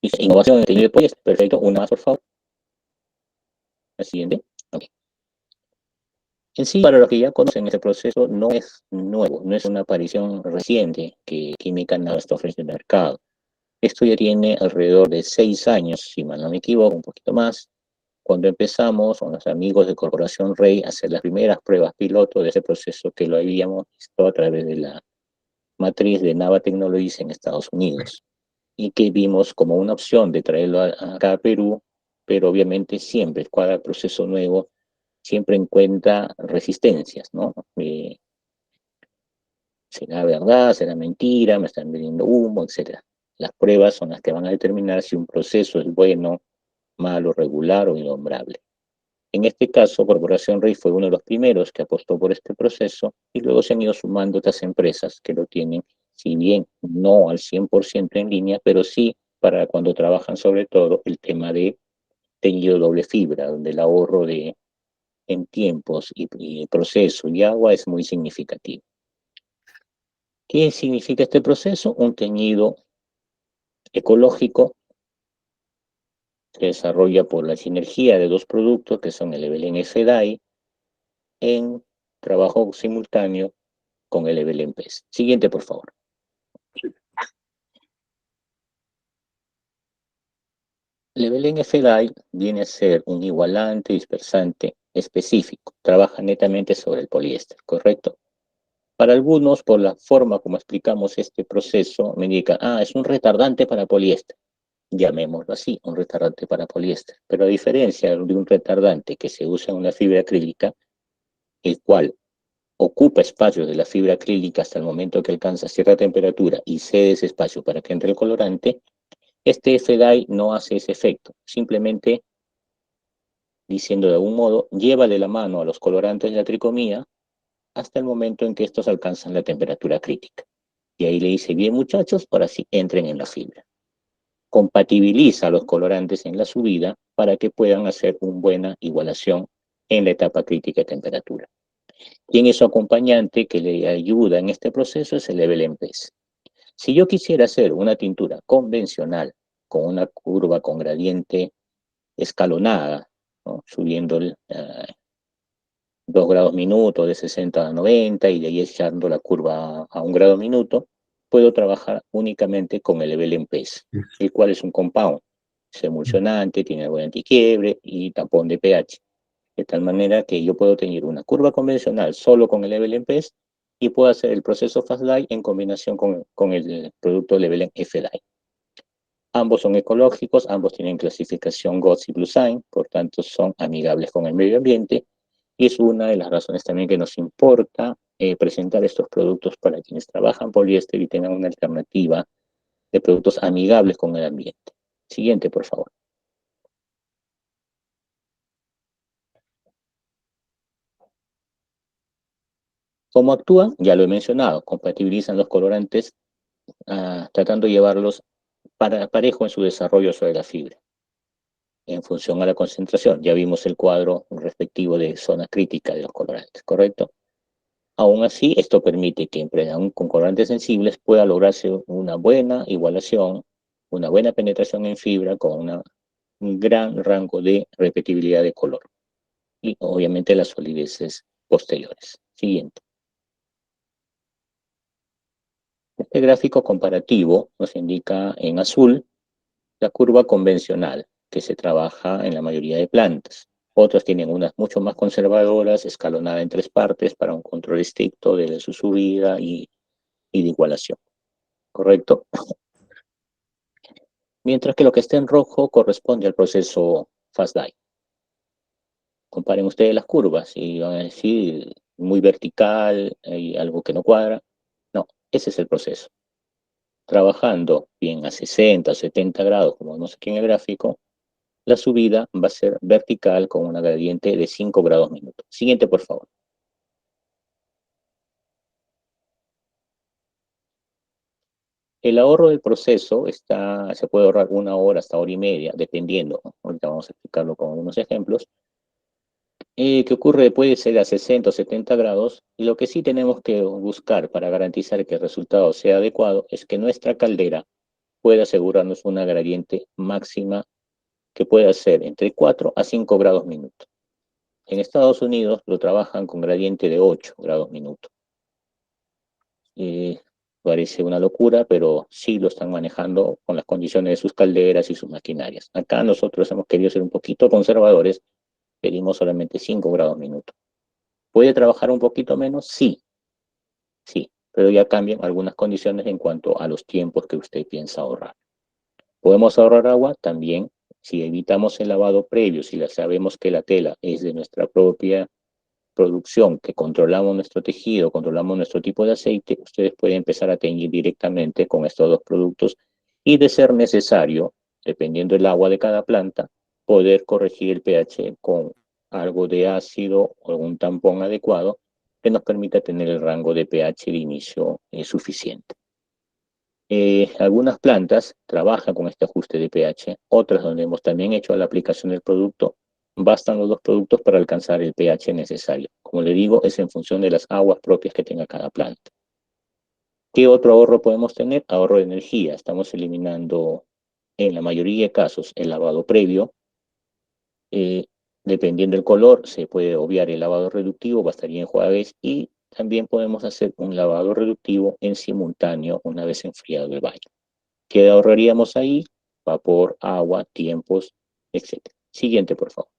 Speaker 1: Innovación en teñido de poliéster. Perfecto. Una más, por favor. La siguiente. Okay. En sí, para los que ya conocen este proceso, no es nuevo, no es una aparición reciente que Química Nava está ofreciendo en el mercado. Esto ya tiene alrededor de 6 años, si mal no me equivoco, un poquito más, cuando empezamos con los amigos de Corporación Rey a hacer las primeras pruebas piloto de ese proceso que lo habíamos visto a través de la matriz de Nava Technologies en Estados Unidos y que vimos como una opción de traerlo acá a Perú, pero obviamente siempre, cada proceso nuevo siempre encuentra resistencias, ¿no? ¿Será verdad? ¿Será mentira? ¿Me están vendiendo humo? Etcétera. Las pruebas son las que van a determinar si un proceso es bueno, malo, regular o innombrable. En este caso, Corporación Rey fue uno de los primeros que apostó por este proceso y luego se han ido sumando otras empresas que lo tienen, si bien no al 100% en línea, pero sí para cuando trabajan sobre todo el tema de teñido doble fibra, donde el ahorro en tiempos y proceso y agua es muy significativo. ¿Qué significa este proceso? Un teñido ecológico se desarrolla por la sinergia de dos productos que son el Evelyn F-Dye en trabajo simultáneo con el Evelyn PES. Siguiente, por favor. El Evelyn F-Dye viene a ser un igualante dispersante específico. Trabaja netamente sobre el poliéster, ¿correcto? Para algunos, por la forma como explicamos este proceso, me indican, es un retardante para poliéster. Llamémoslo así, un retardante para poliéster. Pero a diferencia de un retardante que se usa en una fibra acrílica, el cual ocupa espacios de la fibra acrílica hasta el momento que alcanza cierta temperatura y cede ese espacio para que entre el colorante, este F-Dye no hace ese efecto. Simplemente, diciendo de algún modo, lleva de la mano a los colorantes de la tricomía hasta el momento en que estos alcanzan la temperatura crítica. Y ahí le dice, bien muchachos, ahora sí entren en la fibra. Compatibiliza los colorantes en la subida para que puedan hacer una buena igualación en la etapa crítica de temperatura. Y en su acompañante que le ayuda en este proceso es el Evelyn PES. Si yo quisiera hacer una tintura convencional con una curva con gradiente escalonada, ¿no? Subiendo 2 grados minuto de 60 a 90 y de ahí echando la curva a 1 grado minuto, puedo trabajar únicamente con el Evelyn PES, el cual es un compound, es emulsionante, tiene algo de antiquiebre y tampón de pH. De tal manera que yo puedo tener una curva convencional solo con el Evelyn PES y puedo hacer el proceso Fast Dye en combinación con el producto Evelyn F-Dye. Ambos son ecológicos, ambos tienen clasificación GOTS y Bluesign, por tanto son amigables con el medio ambiente y es una de las razones también que nos importa presentar estos productos para quienes trabajan poliéster y tengan una alternativa de productos amigables con el ambiente. Siguiente, por favor. ¿Cómo actúan? Ya lo he mencionado, compatibilizan los colorantes tratando de llevarlos parejo en su desarrollo sobre la fibra. en función a la concentración. Ya vimos el cuadro respectivo de zona crítica de los colorantes, ¿correcto? Aún así, esto permite que aún con colorantes sensibles pueda lograrse una buena igualación, una buena penetración en fibra con un gran rango de repetibilidad de color y obviamente las solideces posteriores. Siguiente. Este gráfico comparativo nos indica en azul la curva convencional que se trabaja en la mayoría de plantas. Otras tienen unas mucho más conservadoras, escalonada en 3 partes para un control estricto de su subida y de igualación. ¿Correcto? Mientras que lo que está en rojo corresponde al proceso Fast Dye. Comparen ustedes las curvas y van a decir muy vertical, hay algo que no cuadra. No, ese es el proceso. Trabajando bien a 60 o 70 grados, como vemos aquí en el gráfico, la subida va a ser vertical con una gradiente de 5 grados minuto. Siguiente, por favor. El ahorro del proceso se puede ahorrar 1 hora hasta 1 hora y media, dependiendo, ¿no? Ahorita vamos a explicarlo con algunos ejemplos. Que ocurre puede ser a 60 o 70 grados, y lo que sí tenemos que buscar para garantizar que el resultado sea adecuado es que nuestra caldera pueda asegurarnos una gradiente máxima que pueda ser entre 4 a 5 grados minuto. En Estados Unidos lo trabajan con gradiente de 8 grados minuto. Parece una locura, pero sí lo están manejando con las condiciones de sus calderas y sus maquinarias. Acá nosotros hemos querido ser un poquito conservadores, pedimos solamente 5 grados minuto. ¿Puede trabajar un poquito menos? Sí, sí, pero ya cambian algunas condiciones en cuanto a los tiempos que usted piensa ahorrar. ¿Podemos ahorrar agua? También, si evitamos el lavado previo, si sabemos que la tela es de nuestra propia producción, que controlamos nuestro tejido, controlamos nuestro tipo de aceite, ustedes pueden empezar a teñir directamente con estos 2 productos y, de ser necesario, dependiendo del agua de cada planta, poder corregir el pH con algo de ácido o algún tampón adecuado que nos permita tener el rango de pH de inicio suficiente. Algunas plantas trabajan con este ajuste de pH, otras donde hemos también hecho la aplicación del producto, bastan los 2 productos para alcanzar el pH necesario. Como le digo, es en función de las aguas propias que tenga cada planta. ¿Qué otro ahorro podemos tener? Ahorro de energía. Estamos eliminando, en la mayoría de casos, el lavado previo. Dependiendo del color, se puede obviar el lavado reductivo, bastaría enjuagues, y también podemos hacer un lavado reductivo en simultáneo una vez enfriado el baño. ¿Qué ahorraríamos ahí? Vapor, agua, tiempos, etc. Siguiente, por favor.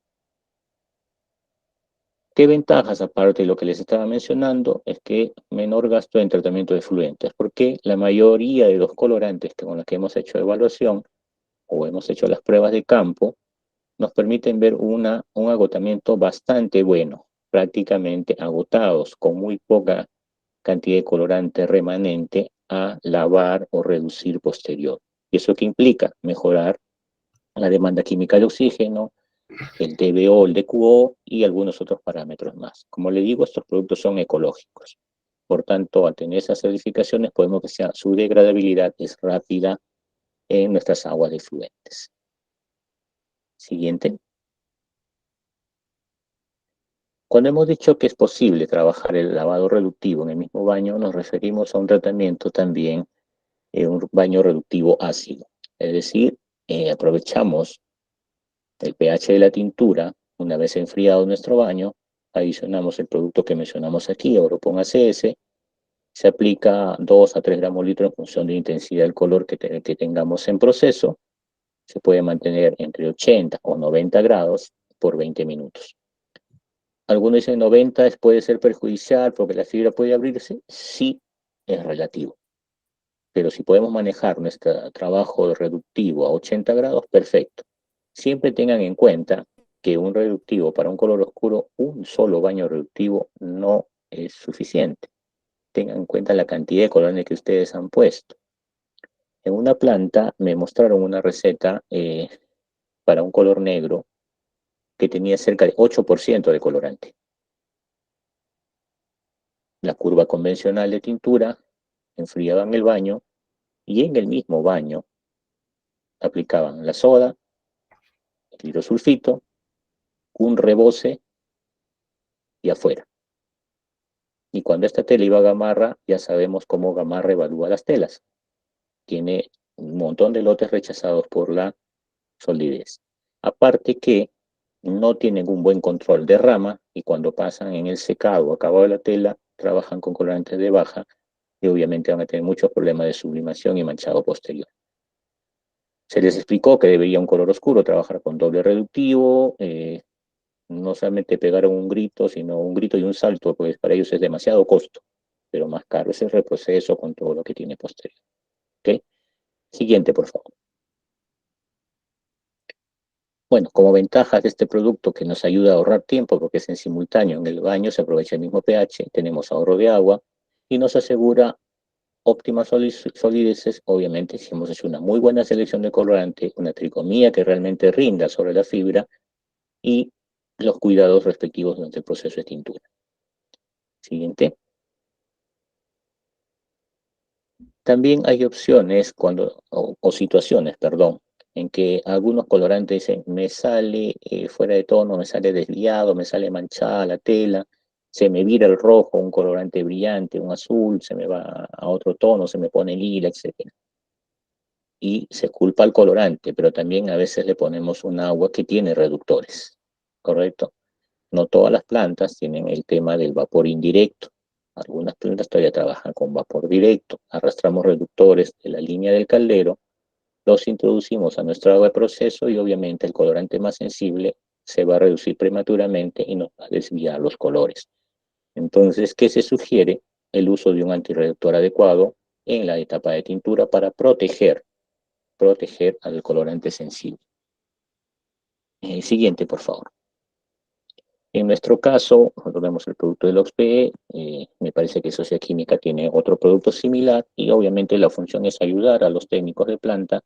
Speaker 1: ¿Qué ventajas, aparte de lo que les estaba mencionando? Es que menor gasto en tratamiento de fluentes, porque la mayoría de los colorantes con los que hemos hecho evaluación o hemos hecho las pruebas de campo nos permiten ver un agotamiento bastante bueno, prácticamente agotados, con muy poca cantidad de colorante remanente a lavar o reducir posterior. ¿Y eso qué implica? Mejorar la demanda química de oxígeno, el DBO, el DQO y algunos otros parámetros más. Como le digo, estos productos son ecológicos. Por tanto, al tener esas certificaciones, podemos que su degradabilidad es rápida en nuestras aguas de fluentes. Siguiente. Cuando hemos dicho que es posible trabajar el lavado reductivo en el mismo baño, nos referimos a un tratamiento también, un baño reductivo ácido. Es decir, aprovechamos el pH de la tintura, una vez enfriado nuestro baño, adicionamos el producto que mencionamos aquí, Europon ACS, se aplica 2 a 3 gramos litro en función de la intensidad del color que tengamos en proceso, se puede mantener entre 80 o 90 grados por 20 minutos. Algunos dicen 90 puede ser perjudicial porque la fibra puede abrirse. Sí, es relativo. Pero si podemos manejar nuestro trabajo reductivo a 80 grados, perfecto. Siempre tengan en cuenta que un reductivo para un color oscuro, un solo baño reductivo no es suficiente. Tengan en cuenta la cantidad de colores que ustedes han puesto. En una planta me mostraron una receta para un color negro que tenía cerca de 8% de colorante. La curva convencional de tintura, enfriaban el baño y en el mismo baño aplicaban la soda, el hidrosulfito, un reboce y afuera. Y cuando esta tela iba a Gamarra, ya sabemos cómo Gamarra evalúa las telas. Tiene un montón de lotes rechazados por la solidez. Aparte que no tienen un buen control de rama y cuando pasan en el secado o acabado de la tela, trabajan con colorantes de baja y obviamente van a tener muchos problemas de sublimación y manchado posterior. Se les explicó que debería un color oscuro trabajar con doble reductivo, no solamente pegaron un grito, sino un grito y un salto, pues para ellos es demasiado costo, pero más caro es el reproceso con todo lo que tiene posterior. ¿Ok? Siguiente, por favor. Bueno, como ventajas de este producto que nos ayuda a ahorrar tiempo, porque es en simultáneo, en el baño se aprovecha el mismo pH, tenemos ahorro de agua y nos asegura óptimas solideces. Obviamente, si hemos hecho una muy buena selección de colorante, una tricomía que realmente rinda sobre la fibra y los cuidados respectivos durante el proceso de tintura. Siguiente. También hay opciones o situaciones, perdón, en que algunos colorantes dicen, me sale fuera de tono, me sale desviado, me sale manchada la tela, se me vira el rojo, un colorante brillante, un azul, se me va a otro tono, se me pone lila, etc. Y se culpa al colorante, pero también a veces le ponemos un agua que tiene reductores, ¿correcto? No todas las plantas tienen el tema del vapor indirecto. Algunas plantas todavía trabajan con vapor directo. Arrastramos reductores de la línea del caldero, los introducimos a nuestra agua de proceso y obviamente el colorante más sensible se va a reducir prematuramente y nos va a desviar los colores. Entonces, ¿qué se sugiere? El uso de un antirreductor adecuado en la etapa de tintura para proteger al colorante sensible. Siguiente, por favor. En nuestro caso, cuando vemos el producto del OXPE, me parece que Sociedad Química tiene otro producto similar y obviamente la función es ayudar a los técnicos de planta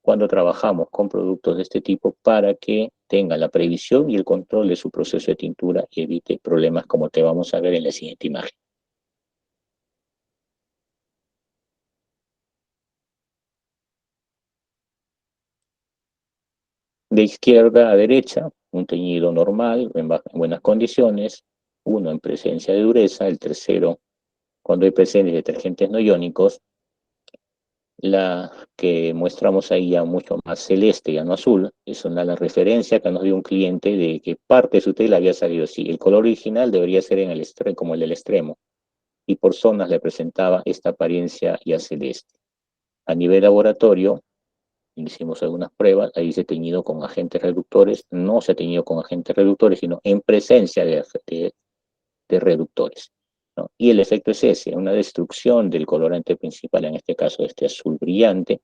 Speaker 1: cuando trabajamos con productos de este tipo para que tengan la previsión y el control de su proceso de tintura y evite problemas como te vamos a ver en la siguiente imagen. De izquierda a derecha, un teñido normal, en buenas condiciones, uno en presencia de dureza, el tercero cuando hay presencia de detergentes no iónicos, la que muestramos ahí ya mucho más celeste, ya no azul, es la referencia que nos dio un cliente de que parte de su tela había salido así. El color original debería ser en el extremo, como el del extremo, y por zonas le presentaba esta apariencia ya celeste. A nivel laboratorio, hicimos algunas pruebas, ahí se ha teñido con agentes reductores, no se ha teñido con agentes reductores, sino en presencia de reductores, ¿no? Y el efecto es ese, una destrucción del colorante principal, en este caso este azul brillante,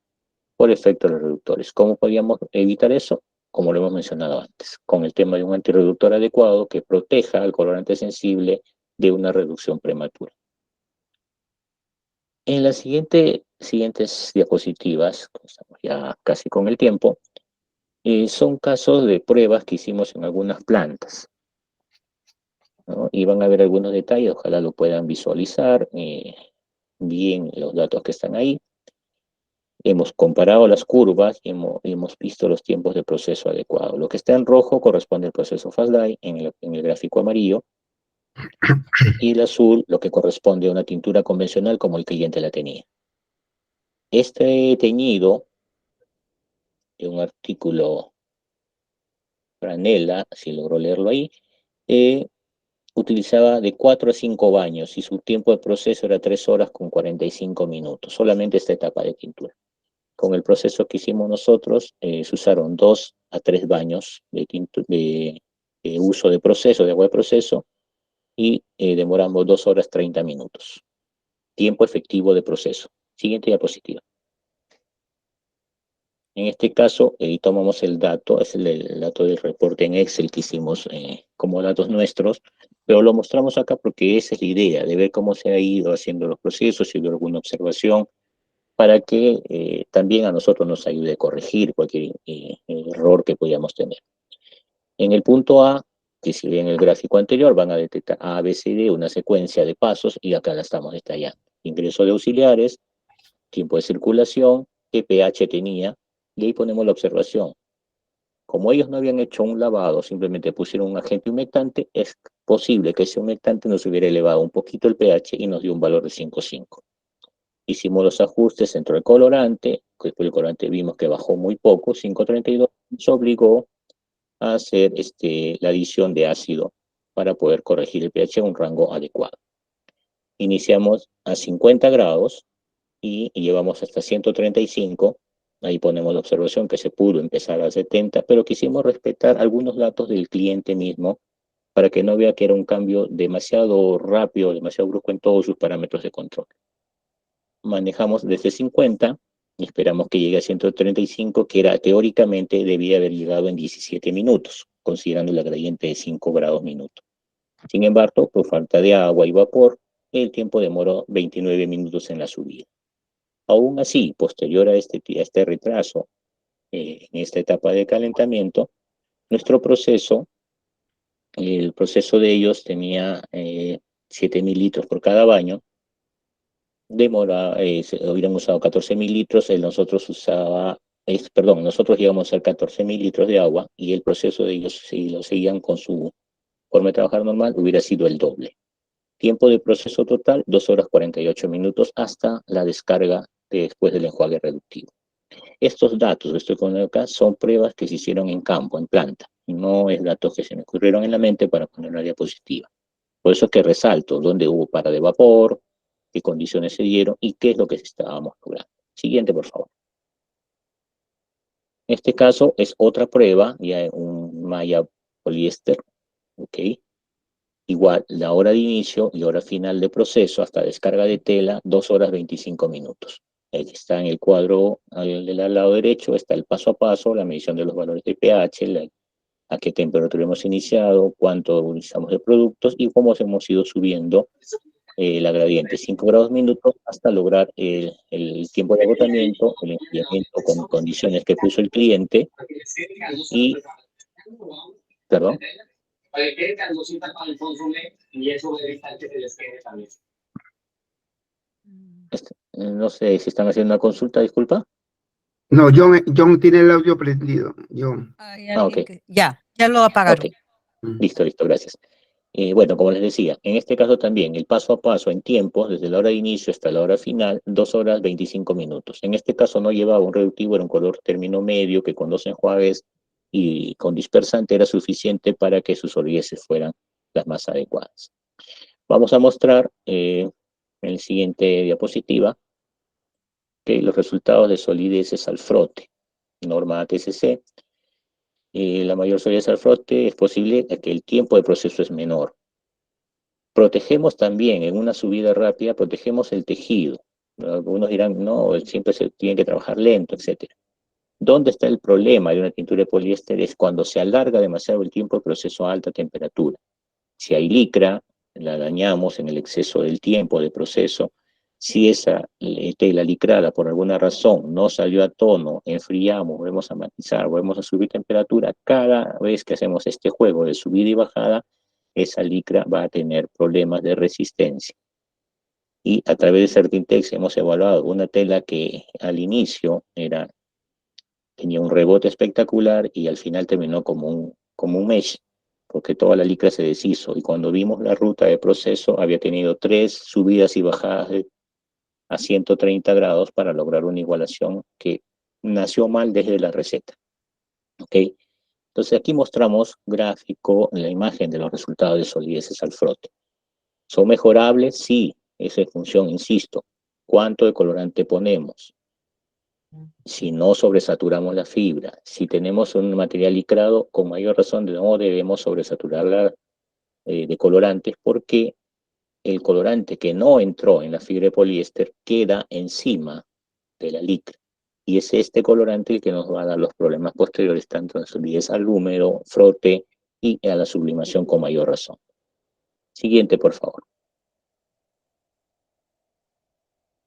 Speaker 1: por efecto de los reductores. ¿Cómo podíamos evitar eso? Como lo hemos mencionado antes, con el tema de un antirreductor adecuado que proteja al colorante sensible de una reducción prematura. En las siguientes diapositivas, estamos ya casi con el tiempo, son casos de pruebas que hicimos en algunas plantas, ¿no? Y van a ver algunos detalles, ojalá lo puedan visualizar bien los datos que están ahí. Hemos comparado las curvas y hemos visto los tiempos de proceso adecuado. Lo que está en rojo corresponde al proceso Fast-Dye en el gráfico amarillo, y el azul lo que corresponde a una tintura convencional como el cliente la tenía. Este teñido de un artículo Franela, si logro leerlo ahí, utilizaba de 4 a 5 baños y su tiempo de proceso era 3 horas con 45 minutos, solamente esta etapa de tintura. Con el proceso que hicimos nosotros, se usaron 2 a 3 baños de uso de proceso, de agua de proceso, y demoramos 2 horas 30 minutos. Tiempo efectivo de proceso. Siguiente diapositiva. En este caso, tomamos el dato, es el dato del reporte en Excel que hicimos como datos nuestros, pero lo mostramos acá porque esa es la idea, de ver cómo se ha ido haciendo los procesos, si hubo alguna observación, para que también a nosotros nos ayude a corregir cualquier error que podamos tener. En el punto A, que si ven el gráfico anterior, van a detectar A, B, C, D, una secuencia de pasos, y acá la estamos detallando. Ingreso de auxiliares, tiempo de circulación, qué pH tenía, y ahí ponemos la observación. Como ellos no habían hecho un lavado, simplemente pusieron un agente humectante, es posible que ese humectante nos hubiera elevado un poquito el pH y nos dio un valor de 5,5. Hicimos los ajustes entre el colorante, después el colorante vimos que bajó muy poco, 5,32, nos obligó a hacer la adición de ácido para poder corregir el pH a un rango adecuado. Iniciamos a 50 grados y llevamos hasta 135. Ahí ponemos la observación que se pudo empezar a 70, pero quisimos respetar algunos datos del cliente mismo para que no vea que era un cambio demasiado rápido, demasiado brusco en todos sus parámetros de control. Manejamos desde 50 y esperamos que llegue a 135, que era teóricamente debía haber llegado en 17 minutos, considerando la gradiente de 5 grados minuto. Sin embargo, por falta de agua y vapor, el tiempo demoró 29 minutos en la subida. Aún así, posterior a este retraso, en esta etapa de calentamiento, nuestro proceso, el proceso de ellos tenía 7.000 litros por cada baño, hubieran usado 14.000 litros, nosotros llegamos a usar 14.000 litros de agua y el proceso de ellos, si lo seguían con su forma de trabajar normal, hubiera sido el doble. Tiempo de proceso total, 2 horas 48 minutos hasta la descarga después del enjuague reductivo. Estos datos que estoy poniendo acá son pruebas que se hicieron en campo, en planta. No es datos que se me ocurrieron en la mente para poner una diapositiva. Por eso es que resalto dónde hubo para de vapor, qué condiciones se dieron y qué es lo que se estábamos logrando. Siguiente, por favor. En este caso es otra prueba, ya un malla poliéster, ¿ok? Igual, la hora de inicio y hora final de proceso hasta descarga de tela, 2 horas 25 minutos. Aquí está en el cuadro del lado derecho, está el paso a paso, la medición de los valores de pH, a qué temperatura hemos iniciado, cuánto utilizamos de productos y cómo hemos ido subiendo la gradiente, 5 grados minutos hasta lograr el tiempo de agotamiento, el enfriamiento con condiciones que puso el cliente y, perdón. No sé si están haciendo una consulta, disculpa.
Speaker 2: No, John tiene el audio prendido. John.
Speaker 1: Okay.
Speaker 3: Ya lo apagaron.
Speaker 1: Okay. Listo, gracias. Bueno, como les decía, en este caso también el paso a paso en tiempos, desde la hora de inicio hasta la hora final, 2 horas 25 minutos. En este caso no llevaba un reductivo, era un color término medio que con 2 enjuagues y con dispersante era suficiente para que sus solideces fueran las más adecuadas. Vamos a mostrar en la siguiente diapositiva que los resultados de solideces al frote, norma ATSC. La mayor solidez al frote es posible que el tiempo de proceso es menor. Protegemos también, en una subida rápida, protegemos el tejido. Algunos dirán, no, siempre se tiene que trabajar lento, etc. ¿Dónde está el problema de una tintura de poliéster? Es cuando se alarga demasiado el tiempo de proceso a alta temperatura. Si hay licra, la dañamos en el exceso del tiempo de proceso. Si esa tela licrada por alguna razón no salió a tono, enfriamos, volvemos a matizar, volvemos a subir temperatura, cada vez que hacemos este juego de subida y bajada, esa licra va a tener problemas de resistencia. Y a través de Certintex hemos evaluado una tela que al inicio tenía un rebote espectacular y al final terminó como un mesh, porque toda la licra se deshizo. Y cuando vimos la ruta de proceso, había tenido 3 subidas y bajadas a 130 grados para lograr una igualación que nació mal desde la receta. ¿Ok? Entonces aquí mostramos gráfico, la imagen de los resultados de solideces al frote. ¿Son mejorables? Sí, esa es función, insisto. ¿Cuánto de colorante ponemos? Si no sobresaturamos la fibra, si tenemos un material licrado, con mayor razón no debemos sobresaturarla de colorantes porque el colorante que no entró en la fibra de poliéster queda encima de la licra. Y es este colorante el que nos va a dar los problemas posteriores, tanto en solidez al húmedo, frote y a la sublimación con mayor razón. Siguiente, por favor.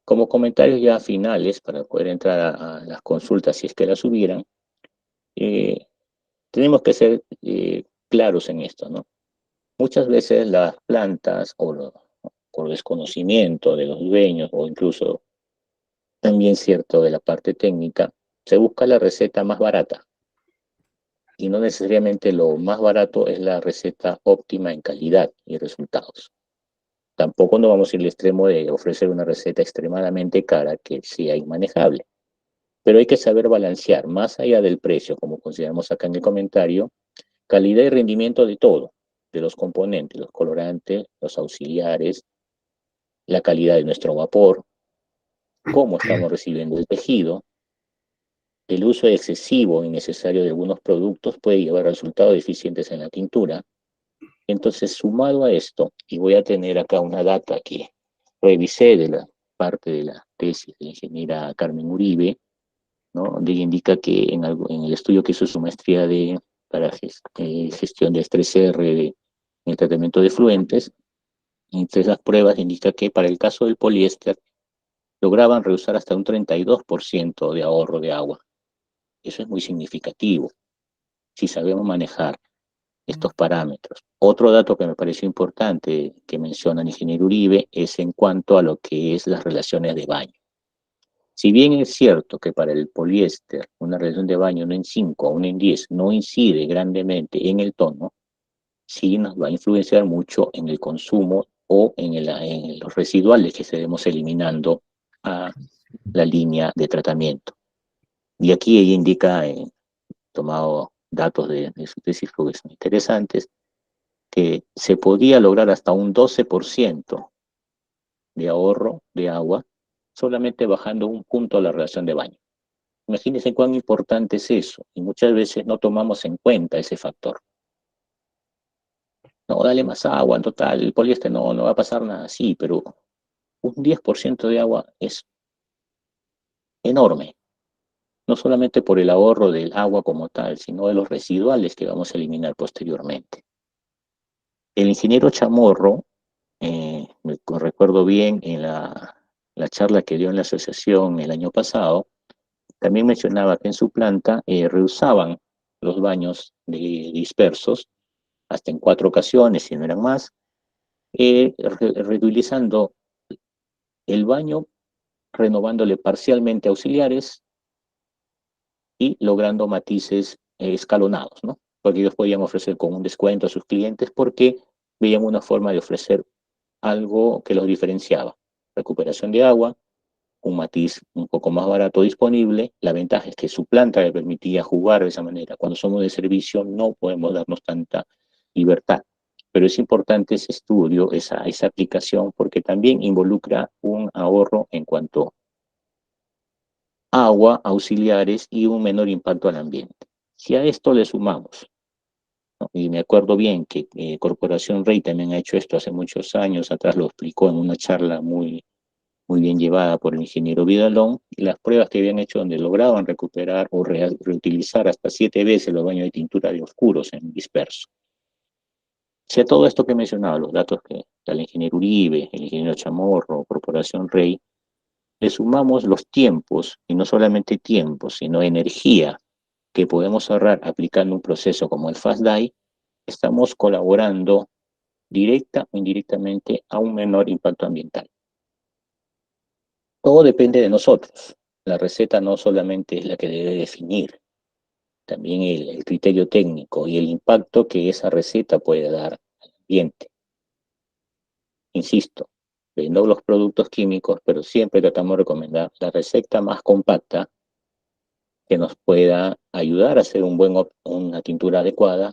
Speaker 1: Como comentarios ya finales, para poder entrar a las consultas si es que las hubieran, tenemos que ser claros en esto, ¿no? Muchas veces las plantas, por desconocimiento de los dueños, o incluso también cierto de la parte técnica, se busca la receta más barata. y no necesariamente lo más barato es la receta óptima en calidad y resultados. Tampoco no vamos a ir al extremo de ofrecer una receta extremadamente cara que sea inmanejable. Pero hay que saber balancear, más allá del precio, como consideramos acá en el comentario, calidad y rendimiento de todo, de los componentes, los colorantes, los auxiliares, la calidad de nuestro vapor, cómo estamos recibiendo el tejido. El uso excesivo e innecesario de algunos productos puede llevar a resultados deficientes en la tintura. Entonces, sumado a esto, y voy a tener acá una data que revisé de la parte de la tesis de la ingeniera Carmen Uribe, ¿no? Donde ella indica que en el estudio que hizo su maestría para gestión de estrés R en el tratamiento de fluentes, entre esas pruebas indica que para el caso del poliéster lograban reusar hasta un 32% de ahorro de agua. Eso es muy significativo si sabemos manejar estos parámetros. Otro dato que me pareció importante que menciona el ingeniero Uribe es en cuanto a lo que es las relaciones de baño. Si bien es cierto que para el poliéster una relación de baño no en 5 o una en 10 no incide grandemente en el tono, sí nos va a influenciar mucho en el consumo o en los residuales que estaremos eliminando a la línea de tratamiento. Y aquí ella indica, tomado datos de su tesis que son interesantes, que se podía lograr hasta un 12% de ahorro de agua solamente bajando un punto la relación de baño. Imagínense cuán importante es eso, y muchas veces no tomamos en cuenta ese factor. No, dale más agua, en total, el poliéster no va a pasar nada, sí, pero un 10% de agua es enorme, no solamente por el ahorro del agua como tal, sino de los residuales que vamos a eliminar posteriormente. El ingeniero Chamorro, me recuerdo bien en la charla que dio en la asociación el año pasado, también mencionaba que en su planta reusaban los baños dispersos, hasta en 4 ocasiones, si no eran más, reutilizando el baño, renovándole parcialmente auxiliares y logrando matices escalonados, ¿no? Porque ellos podían ofrecer con un descuento a sus clientes porque veían una forma de ofrecer algo que los diferenciaba. Recuperación de agua, un matiz un poco más barato disponible. La ventaja es que su planta le permitía jugar de esa manera. Cuando somos de servicio no podemos darnos tanta libertad. Pero es importante ese estudio, esa aplicación, porque también involucra un ahorro en cuanto a agua, auxiliares y un menor impacto al ambiente. Si a esto le sumamos, ¿no? Y me acuerdo bien que Corporación Rey también ha hecho esto hace muchos años atrás, lo explicó en una charla muy bien llevada por el ingeniero Vidalón, y las pruebas que habían hecho donde lograban recuperar o reutilizar hasta 7 veces los baños de tintura de oscuros en disperso. Si a todo esto que he mencionado, los datos que el ingeniero Uribe, el ingeniero Chamorro, Corporación Rey, le sumamos los tiempos, y no solamente tiempos, sino energía que podemos ahorrar aplicando un proceso como el FastDye, estamos colaborando directa o indirectamente a un menor impacto ambiental. Todo depende de nosotros. La receta no solamente es la que debe definir, también el criterio técnico y el impacto que esa receta puede dar al ambiente. Insisto, vendo los productos químicos, pero siempre tratamos de recomendar la receta más compacta que nos pueda ayudar a hacer una tintura adecuada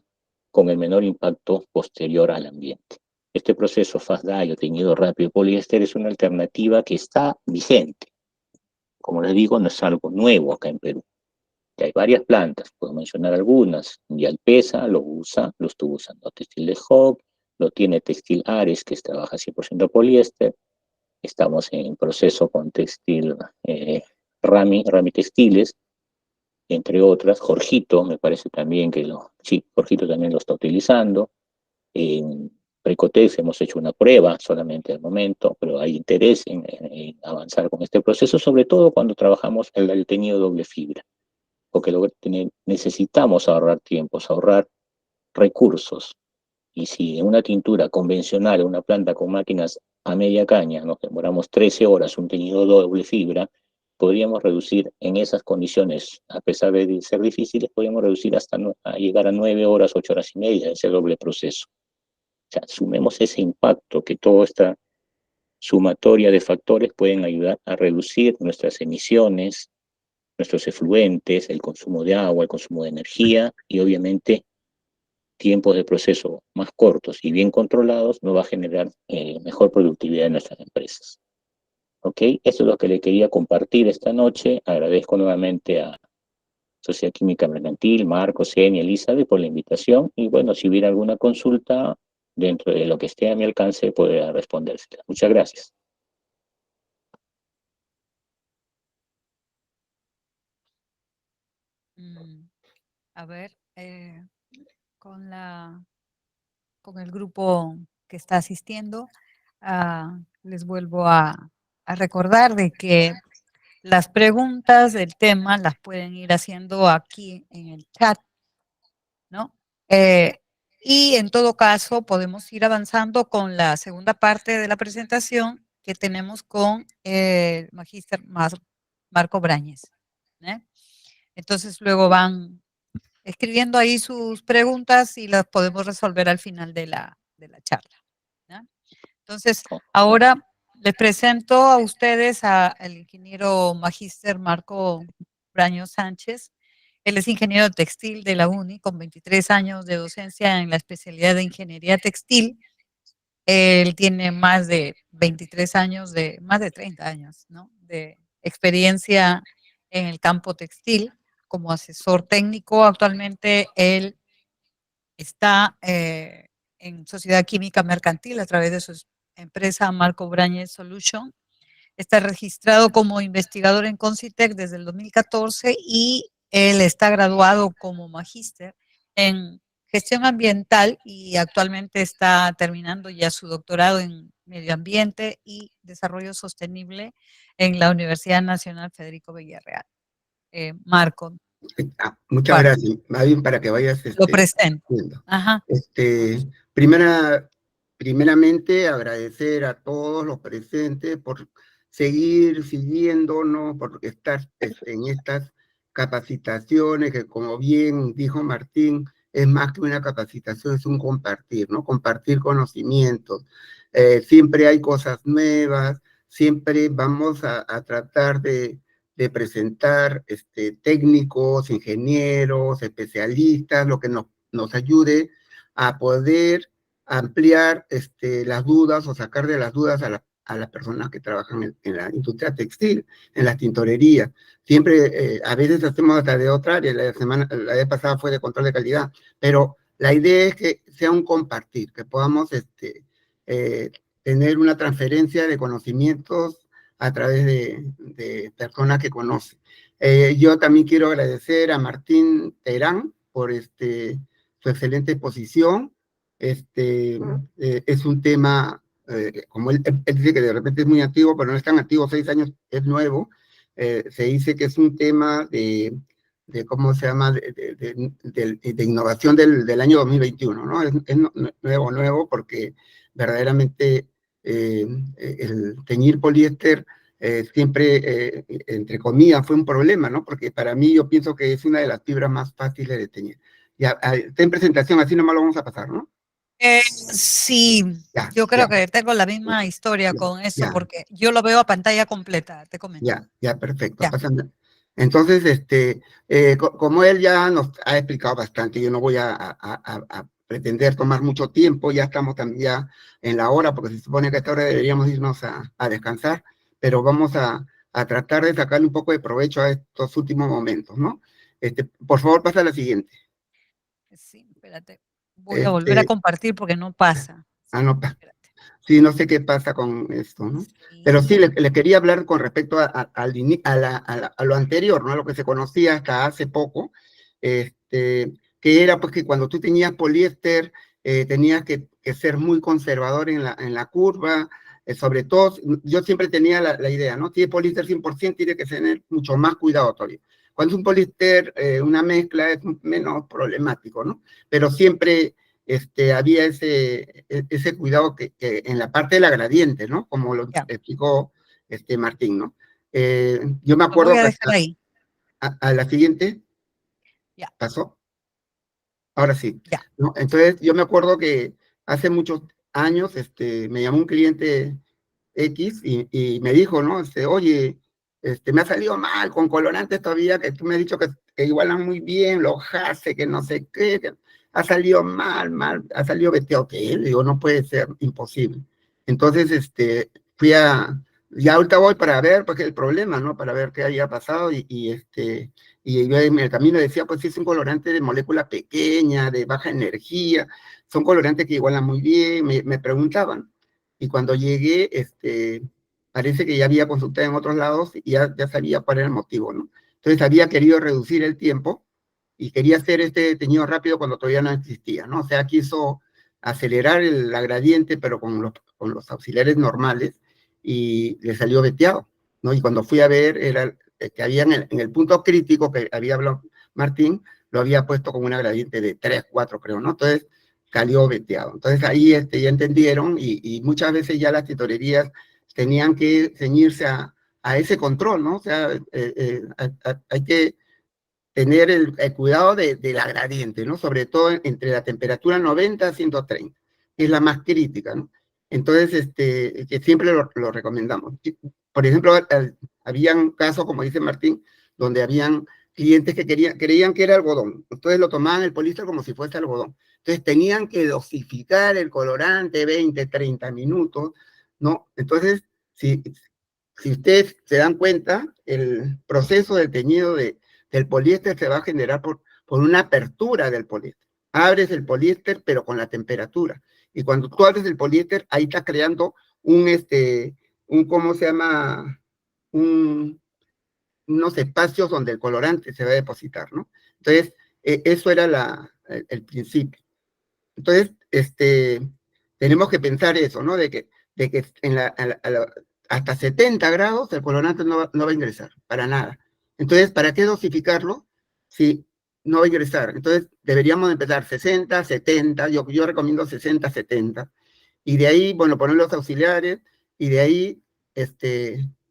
Speaker 1: con el menor impacto posterior al ambiente. Este proceso FastDye o teñido rápido de poliéster es una alternativa que está vigente. Como les digo, no es algo nuevo acá en Perú. Ya hay varias plantas, puedo mencionar algunas. Yalpesa lo estuvo usando Textil de Hog, lo tiene Textil Ares, que trabaja 100% poliéster. Estamos en proceso con Textil Rami Textiles, entre otras. Jorgito, me parece también que Jorgito también lo está utilizando. En Precotex hemos hecho una prueba solamente al momento, pero hay interés en avanzar con este proceso, sobre todo cuando trabajamos el teñido doble fibra, porque necesitamos ahorrar tiempos, ahorrar recursos. Y si en una tintura convencional, una planta con máquinas a media caña, nos demoramos 13 horas un teñido doble fibra, podríamos reducir en esas condiciones, a pesar de ser difíciles, podríamos reducir hasta a llegar a 9 horas, 8 horas y media, ese doble proceso. O sea, sumemos ese impacto que toda esta sumatoria de factores pueden ayudar a reducir nuestras emisiones, nuestros efluentes, el consumo de agua, el consumo de energía y obviamente tiempos de proceso más cortos y bien controlados nos va a generar mejor productividad en nuestras empresas. ¿Ok? Eso es lo que le quería compartir esta noche. Agradezco nuevamente a Sociedad Química Mercantil, Marco, Ceni, Elizabeth por la invitación y bueno, si hubiera alguna consulta dentro de lo que esté a mi alcance, podría respondérsela. Muchas gracias.
Speaker 3: A ver, con el grupo que está asistiendo, les vuelvo a recordar de que las preguntas del tema las pueden ir haciendo aquí en el chat, ¿no? Y en todo caso podemos ir avanzando con la segunda parte de la presentación que tenemos con el magíster Marco Brañez. Entonces luego van escribiendo ahí sus preguntas y las podemos resolver al final de la charla. ¿Ya? Entonces, ahora les presento a ustedes al ingeniero magíster Marco Braño Sánchez. Él es ingeniero textil de la UNI con 23 años de docencia en la especialidad de ingeniería textil. Él tiene más de 23 años, más de 30 años, ¿no? De experiencia en el campo textil como asesor técnico. Actualmente él está en Sociedad Química Mercantil a través de su empresa Marco Brañez Solution. Está registrado como investigador en Concitec desde el 2014 y él está graduado como magíster en gestión ambiental y actualmente está terminando ya su doctorado en medio ambiente y desarrollo sostenible en la Universidad Nacional Federico Villarreal. Marco.
Speaker 2: Muchas gracias. Más bien para que vayas
Speaker 3: lo presento.
Speaker 2: Ajá. Primeramente, agradecer a todos los presentes por seguir siguiéndonos, por estar en estas capacitaciones que, como bien dijo Martín, es más que una capacitación, es un compartir, ¿no? Compartir conocimientos. Siempre hay cosas nuevas, siempre vamos a tratar de presentar técnicos, ingenieros, especialistas, lo que nos ayude a poder ampliar las dudas o sacar de las dudas a las personas que trabajan en la industria textil, en las tintorerías. Siempre, a veces hacemos hasta de otra área, la vez pasada fue de control de calidad, pero la idea es que sea un compartir, que podamos tener una transferencia de conocimientos a través de personas que conocen. Yo también quiero agradecer a Martín Terán por su excelente exposición. Es un tema, como él dice que de repente es muy antiguo, pero no es tan antiguo, 6 años es nuevo. Se dice que es un tema de ¿cómo se llama?, de innovación del año 2021, ¿no? Es nuevo porque verdaderamente el teñir poliéster siempre, entre comillas, fue un problema, ¿no? Porque para mí yo pienso que es una de las fibras más fáciles de teñir. Ya, está en presentación, así nomás lo vamos a pasar, ¿no?
Speaker 3: Sí, yo creo que tengo la misma historia con eso, porque yo lo veo a pantalla completa, te comento.
Speaker 2: Ya, perfecto. Entonces, como él ya nos ha explicado bastante, yo no voy a pretender tomar mucho tiempo, ya estamos también ya en la hora, porque se supone que a esta hora deberíamos irnos a descansar, pero vamos a tratar de sacarle un poco de provecho a estos últimos momentos, ¿no? Por favor, pasa a la siguiente.
Speaker 3: Sí, espérate. Voy a volver a compartir porque no pasa.
Speaker 2: No pasa. Sí, no sé qué pasa con esto, ¿no? Sí. Pero sí, le quería hablar con respecto a lo anterior, ¿no? A lo que se conocía hasta hace poco, que era pues que cuando tú tenías poliéster, tenías que ser muy conservador en la curva, sobre todo, yo siempre tenía la idea, ¿no? Si es poliéster 100%, tiene que tener mucho más cuidado todavía. Cuando es un poliéster, una mezcla, es menos problemático, ¿no? Pero siempre había ese cuidado que en la parte de la gradiente, ¿no? Como lo explicó Martín, ¿no? Yo me
Speaker 3: Lo voy
Speaker 2: acuerdo
Speaker 3: a
Speaker 2: que
Speaker 3: dejar ahí.
Speaker 2: a la siguiente,
Speaker 3: Ya.
Speaker 2: ¿pasó? Ahora sí.
Speaker 3: Ya.
Speaker 2: ¿No? Entonces, yo me acuerdo que hace muchos años me llamó un cliente X y me dijo, ¿no? Oye, me ha salido mal con colorantes todavía, que tú me has dicho que igualan muy bien, los hace, que no sé qué, que ha salido mal, ha salido veteado. ¿Qué? Le digo, no puede ser, imposible. Entonces, ya ahorita voy para ver, pues, el problema, ¿no? Para ver qué había pasado y yo en el camino decía, pues sí, es un colorante de molécula pequeña, de baja energía, son colorantes que igualan muy bien, me preguntaban. Y cuando llegué, parece que ya había consultado en otros lados y ya sabía cuál era el motivo, ¿no? Entonces había querido reducir el tiempo y quería hacer este teñido rápido cuando todavía no existía, ¿no? O sea, quiso acelerar la gradiente, pero con los auxiliares normales, y le salió veteado, ¿no? Y cuando fui a ver, era que había en el punto crítico que había hablado Martín, lo había puesto con una gradiente de 3, 4, creo, ¿no? Entonces, salió veteado. Entonces ahí ya entendieron y muchas veces ya las titorerías tenían que ceñirse a ese control, ¿no? O sea, hay que tener el cuidado de la gradiente, ¿no? Sobre todo entre la temperatura 90 a 130, que es la más crítica, ¿no? Entonces, que siempre lo recomendamos. Por ejemplo, habían casos, como dice Martín, donde habían clientes que creían que era algodón. Entonces lo tomaban el poliéster como si fuese algodón. Entonces tenían que dosificar el colorante 20, 30 minutos, ¿no? Entonces, si ustedes se dan cuenta, el proceso de teñido del poliéster se va a generar por una apertura del poliéster. Abres el poliéster, pero con la temperatura. Y cuando tú abres el poliéster, ahí estás creando ¿cómo se llama? Unos espacios donde el colorante se va a depositar, ¿no? Entonces, eso era el principio. Entonces, tenemos que pensar eso, ¿no? De que hasta 70 grados el colorante no va a ingresar, para nada. Entonces, ¿para qué dosificarlo si no va a ingresar? Entonces, deberíamos empezar 60, 70, yo recomiendo 60, 70, y de ahí, bueno, poner los auxiliares, y de ahí,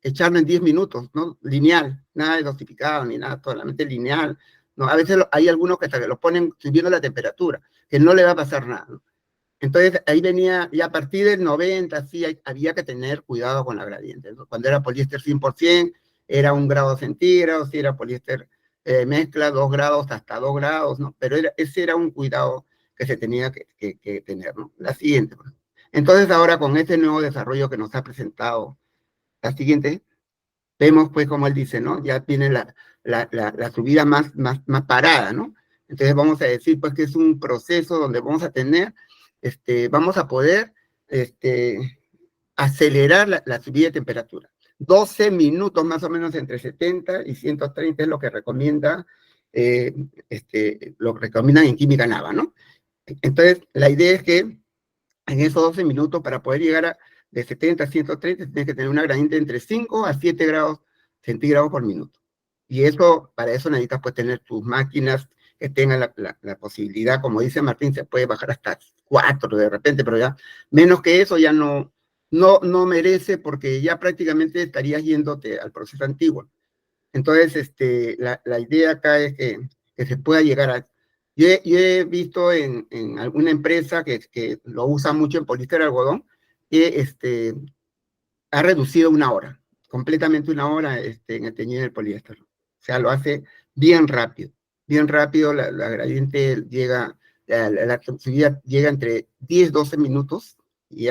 Speaker 2: echarlo en 10 minutos, ¿no? Lineal, nada de dosificado, ni nada, solamente lineal, ¿no? A veces hay algunos que hasta que lo ponen subiendo la temperatura, que no le va a pasar nada, ¿no? Entonces, ahí venía, y a partir del 90, sí, había que tener cuidado con la gradiente, ¿no? Cuando era poliéster 100%, era 1 grado centígrado, si era poliéster mezcla, 2 grados hasta 2 grados, ¿no? Pero ese era un cuidado que se tenía que tener, ¿no? La siguiente, pues. Entonces, ahora con este nuevo desarrollo que nos ha presentado, la siguiente, vemos, pues, como él dice, ¿no? Ya tiene la subida más parada, ¿no? Entonces vamos a decir, pues, que es un proceso donde vamos a tener, vamos a poder, acelerar la subida de temperatura. 12 minutos más o menos entre 70 y 130 es lo que recomienda, lo recomiendan en química NAVA, ¿no? Entonces, la idea es que en esos 12 minutos, para poder llegar de 70 a 130, tienes que tener una gradiente entre 5 a 7 grados centígrados por minuto. Y eso, para eso necesitas, pues, tener tus máquinas que tengan la posibilidad, como dice Martín, se puede bajar hasta 4 de repente, pero ya menos que eso ya no merece, porque ya prácticamente estarías yéndote al proceso antiguo. Entonces, la idea acá es que se pueda llegar a... Yo he visto en alguna empresa que lo usa mucho en poliéster de algodón, que ha reducido 1 hora, completamente 1 hora en el teñido del poliéster. O sea, lo hace bien rápido, la gradiente llega, la subida llega entre 10, 12 minutos y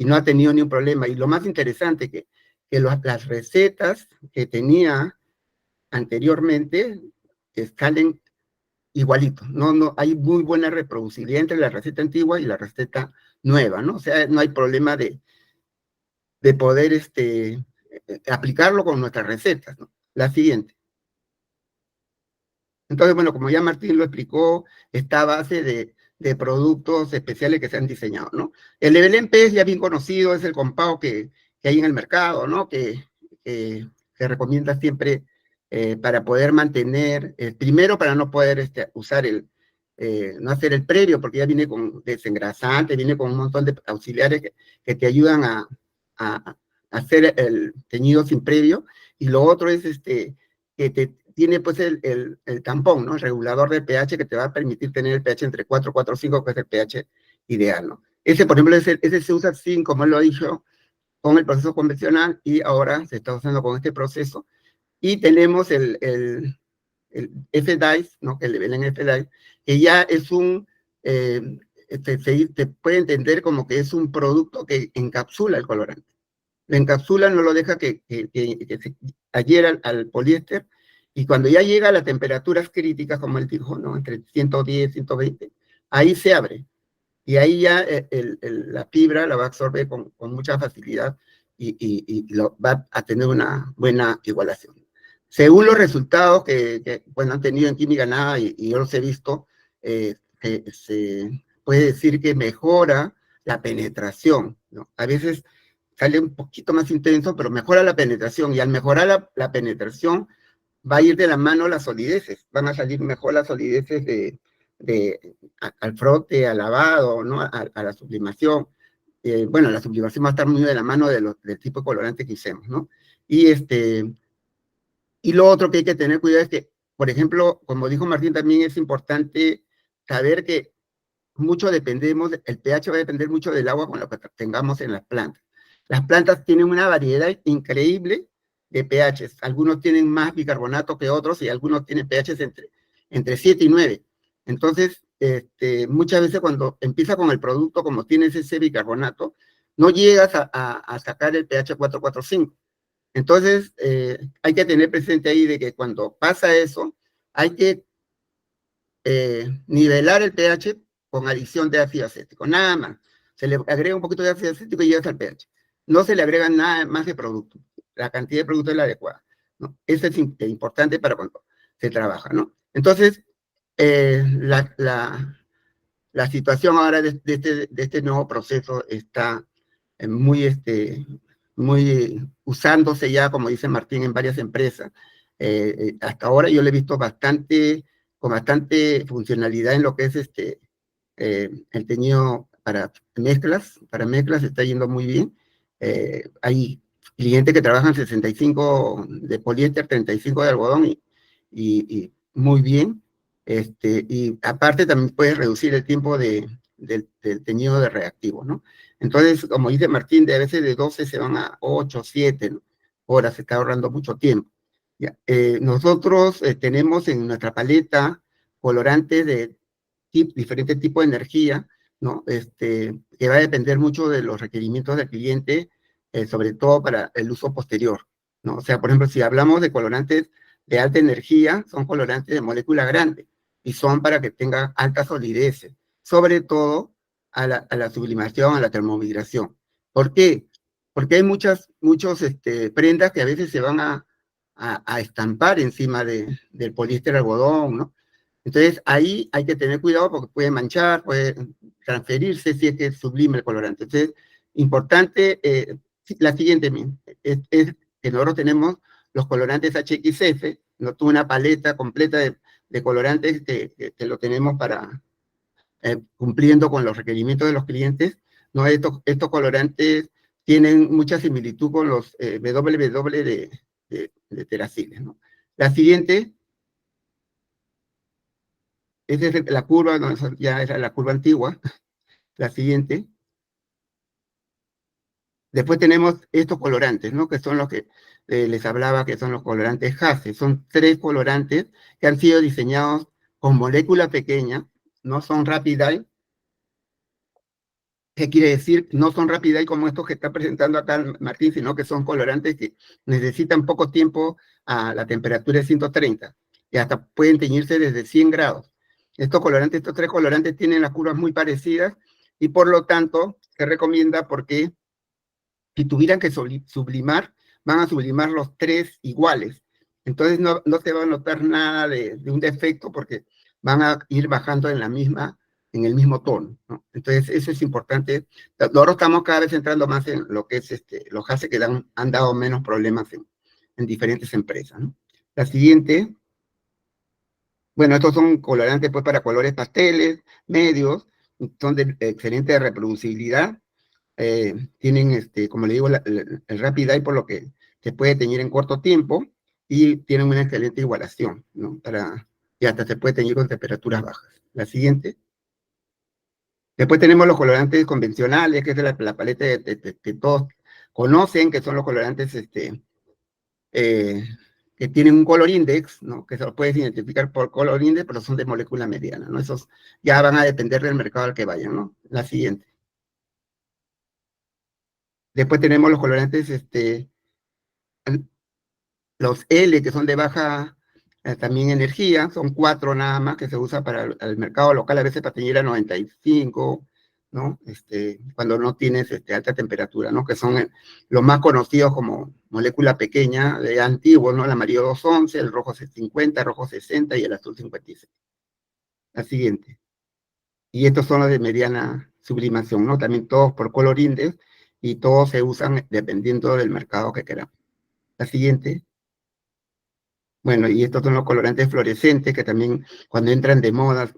Speaker 2: no ha tenido ni un problema. Y lo más interesante que las recetas que tenía anteriormente salen igualitos, no hay muy buena reproducibilidad entre la receta antigua y la receta nueva, ¿no? O sea, no hay problema de poder aplicarlo con nuestras recetas, ¿no? La siguiente. Entonces, bueno, como ya Martín lo explicó, está a base de productos especiales que se han diseñado, ¿no? El Lebelén P es ya bien conocido, es el compao que hay en el mercado, ¿no? Que se recomienda siempre para poder mantener, primero para no poder usar no hacer el previo, porque ya viene con desengrasante, viene con un montón de auxiliares que te ayudan a hacer el teñido sin previo, y lo otro es que tiene pues el tampón, ¿no? El regulador de pH que te va a permitir tener el pH entre 4 y 4,5, que es el pH ideal, ¿no? Ese, por ejemplo, ese se usa así, como él lo ha dicho, con el proceso convencional, y ahora se está usando con este proceso, y tenemos el F-Dice, ¿no? Que le ven en F-Dice, que ya es se puede entender como que es un producto que encapsula el colorante. Lo encapsula, no lo deja que se adhiera al poliéster, y cuando ya llega a las temperaturas críticas, como él dijo, ¿no? Entre 110, 120, ahí se abre, y ahí ya la fibra la va a absorber con mucha facilidad, y va a tener una buena igualación. Según los resultados que bueno, han tenido en química nada, y yo los he visto, se puede decir que mejora la penetración, ¿no? A veces sale un poquito más intenso, pero mejora la penetración, y al mejorar la penetración va a ir de la mano las solideces, van a salir mejor las solideces al frote, al lavado, ¿no? A la sublimación. Bueno, la sublimación va a estar muy de la mano del tipo de colorante que usemos, ¿no? Y lo otro que hay que tener cuidado es que, por ejemplo, como dijo Martín, también es importante saber que mucho dependemos, el pH va a depender mucho del agua con lo que tengamos en las plantas. Las plantas tienen una variedad increíble de pHs. Algunos tienen más bicarbonato que otros, y algunos tienen pHs entre 7 y 9. Entonces, muchas veces cuando empieza con el producto, como tienes ese bicarbonato, no llegas a sacar el pH 4,4,5. Entonces, hay que tener presente ahí de que cuando pasa eso, hay que nivelar el pH con adición de ácido acético, nada más. Se le agrega un poquito de ácido acético y llegas al pH. No se le agrega nada más de producto. La cantidad de producto es la adecuada, ¿no? Eso es importante para cuando se trabaja, ¿no? Entonces, la situación ahora de este nuevo proceso está muy usándose ya, como dice Martín, en varias empresas. Hasta ahora yo le he visto con bastante funcionalidad en lo que es el teñido para mezclas está yendo muy bien. Hay clientes que trabajan 65 de poliéster, 35 de algodón, y muy bien. Y aparte también puedes reducir el tiempo del teñido de reactivo, ¿no? Entonces, como dice Martín, a veces de 12 se van a 8, 7, ¿no? Horas, se está ahorrando mucho tiempo. Ya. Nosotros tenemos en nuestra paleta colorantes de diferentes tipos de energía, ¿no? Que va a depender mucho de los requerimientos del cliente, sobre todo para el uso posterior, ¿no? O sea, por ejemplo, si hablamos de colorantes de alta energía, son colorantes de molécula grande, y son para que tenga alta solidez, sobre todo a la sublimación, a la termomigración. ¿Por qué? Porque hay muchos prendas que a veces se van a estampar encima del poliéster algodón, ¿no? Entonces, ahí hay que tener cuidado porque puede manchar, puede transferirse si es que sublime el colorante. Entonces, importante, la siguiente es que nosotros tenemos los colorantes HXF, no tuve una paleta completa de colorantes que lo tenemos para cumpliendo con los requerimientos de los clientes, ¿no? Estos colorantes tienen mucha similitud con los WW de Teracil, ¿no? La siguiente, esa es la curva, no, ya era la curva antigua. La siguiente. Después tenemos estos colorantes, ¿no? Que son los que les hablaba, que son los colorantes Hasse. Son 3 colorantes que han sido diseñados con molécula pequeña, no son rapid dye. ¿Qué quiere decir? No son rapid dye como estos que está presentando acá Martín, sino que son colorantes que necesitan poco tiempo a la temperatura de 130, y hasta pueden teñirse desde 100 grados. Estos 3 colorantes tienen las curvas muy parecidas, y por lo tanto se recomienda, porque si tuvieran que sublimar, van a sublimar los 3 iguales. Entonces no se va a notar nada de un defecto, porque van a ir bajando en el mismo tono, ¿no? Entonces eso es importante. Nosotros estamos cada vez entrando más en lo que es los gases que han dado menos problemas en diferentes empresas, ¿no? La siguiente. Bueno, estos son colorantes pues para colores pasteles, medios, son de excelente reproducibilidad. tienen, como le digo, el Rapid Eye, por lo que se puede teñir en corto tiempo y tienen una excelente igualación, ¿no? Y hasta se puede teñir con temperaturas bajas. La siguiente. Después tenemos los colorantes convencionales, que es la paleta que todos conocen, que son los colorantes que tienen un color index, ¿no? Que se los puedes identificar por color index, pero son de molécula mediana, ¿no? Esos ya van a depender del mercado al que vayan, ¿no? La siguiente. Después tenemos los colorantes, los L, que son de baja también energía, son 4 nada más que se usa para el mercado local, a veces para teñir a 95, ¿no? Cuando no tienes alta temperatura, ¿no? Que son los más conocidos como molécula pequeña de antiguos, ¿no? El amarillo 211, el rojo 50, el rojo 60 y el azul 56. La siguiente. Y estos son los de mediana sublimación, ¿no? También todos por color index y todos se usan dependiendo del mercado que queramos. La siguiente. Bueno, y estos son los colorantes fluorescentes que también cuando entran de moda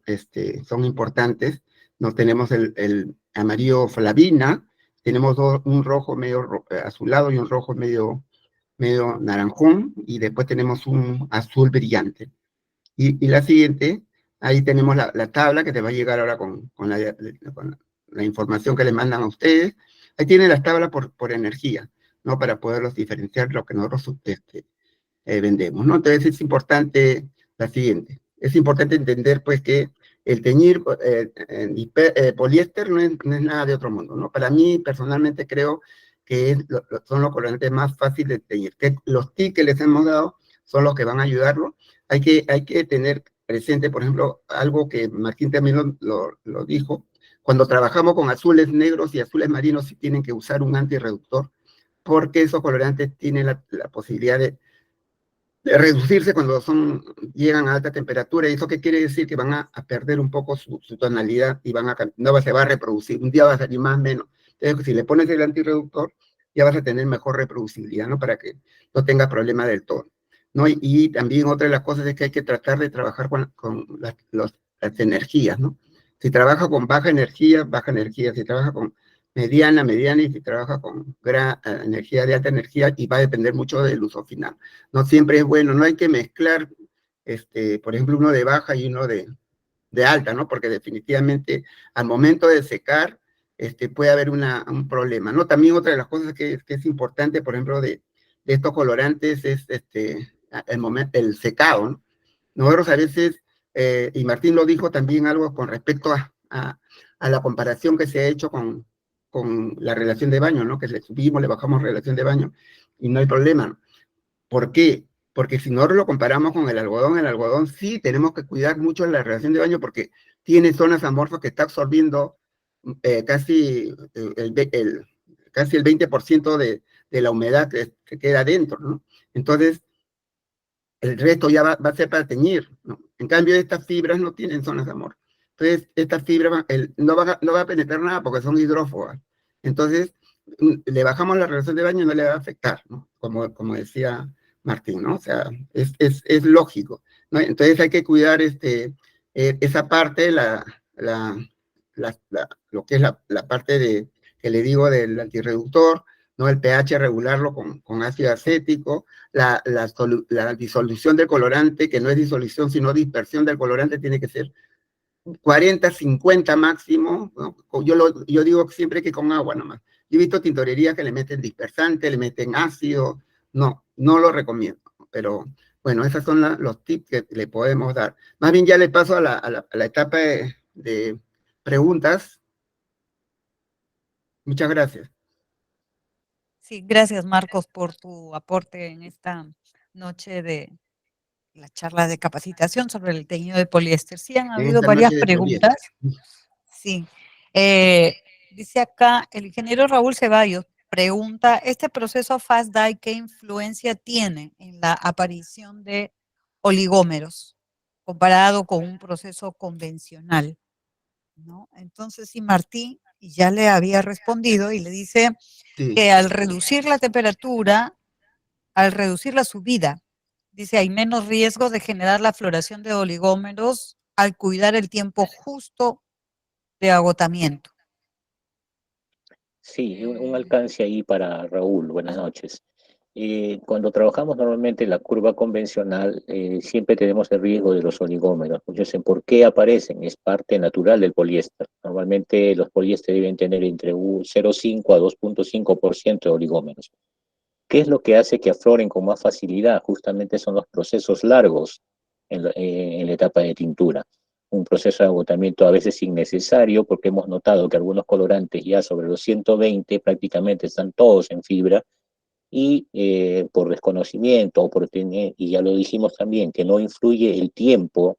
Speaker 2: son importantes. Nos tenemos el amarillo flavina, tenemos un rojo medio azulado y un rojo medio naranjón, y después tenemos un azul brillante. Y la siguiente, ahí tenemos la tabla que te va a llegar ahora con la información que le mandan a ustedes. Ahí tienen las tablas por energía, ¿no? Para poderlos diferenciar lo que nosotros vendemos, ¿no? Entonces es importante la siguiente. Es importante entender, pues, que el teñir poliéster no es nada de otro mundo, ¿no? Para mí, personalmente, creo que son los colorantes más fáciles de teñir. Que los tips que les hemos dado son los que van a ayudarlo. Hay que tener presente, por ejemplo, algo que Martín también lo dijo. Cuando trabajamos con azules negros y azules marinos, sí tienen que usar un antirreductor, porque esos colorantes tienen la posibilidad de reducirse cuando llegan a alta temperatura. ¿Y eso qué quiere decir? Que van a perder un poco su tonalidad y se va a reproducir. Un día va a salir más o menos. Entonces, si le pones el antirreductor, ya vas a tener mejor reproducibilidad, ¿no? Para que no tengas problema del tono, ¿no? Y también otra de las cosas es que hay que tratar de trabajar con las energías, ¿no? Si trabaja con baja energía, baja energía. Si trabaja con mediana, y si trabaja con energía de alta energía, y va a depender mucho del uso final. No siempre es bueno, no hay que mezclar, por ejemplo, uno de baja y uno de alta, ¿no? Porque definitivamente al momento de secar, puede haber un problema, ¿no? También otra de las cosas que es importante, por ejemplo, de estos colorantes es el secado, ¿no? Nosotros a veces, y Martín lo dijo también algo con respecto a la comparación que se ha hecho con la relación de baño, ¿no? Que le subimos, le bajamos relación de baño y no hay problema. ¿Por qué? Porque si nosotros lo comparamos con el algodón sí tenemos que cuidar mucho la relación de baño porque tiene zonas amorfas que está absorbiendo casi el 20% de la humedad que queda dentro, ¿no? Entonces, el resto ya va a ser para teñir, ¿no? En cambio, estas fibras no tienen zonas de amor. Entonces, estas fibras no va a penetrar nada porque son hidrófobas. Entonces, le bajamos la relación de baño y no le va a afectar, ¿no? Como decía Martín, ¿no? O sea, es lógico, ¿no? Entonces hay que cuidar esa parte, lo que es la parte que le digo del antirreductor, ¿no? El pH regularlo con ácido acético, la disolución del colorante, que no es disolución, sino dispersión del colorante, tiene que ser 40, 50 máximo, ¿no? Yo digo siempre que con agua nomás. Yo he visto tintorerías que le meten dispersante, le meten ácido, no lo recomiendo, pero bueno, esos son los tips que le podemos dar. Más bien ya le paso a la etapa de preguntas. Muchas gracias.
Speaker 3: Sí, gracias Marcos por tu aporte en esta noche de la charla de capacitación sobre el teñido de poliéster. Sí, han habido varias preguntas. Sí. Dice acá, el ingeniero Raúl Ceballos pregunta, ¿este proceso Fast Dye qué influencia tiene en la aparición de oligómeros comparado con un proceso convencional? ¿No? Entonces, sí, Martín ya le había respondido y le dice que al reducir la temperatura, al reducir la subida, dice, hay menos riesgo de generar la floración de oligómeros al cuidar el tiempo justo de agotamiento.
Speaker 1: Sí, un alcance ahí para Raúl. Buenas noches. Cuando trabajamos normalmente la curva convencional, siempre tenemos el riesgo de los oligómeros. Muchos dicen, ¿por qué aparecen? Es parte natural del poliéster. Normalmente los poliésteres deben tener entre 0,5 a 2,5% de oligómeros. ¿Qué es lo que hace que afloren con más facilidad? Justamente son los procesos largos en la etapa de tintura. Un proceso de agotamiento a veces innecesario, porque hemos notado que algunos colorantes ya sobre los 120 prácticamente están todos en fibra, y por desconocimiento, y ya lo dijimos también, que no influye el tiempo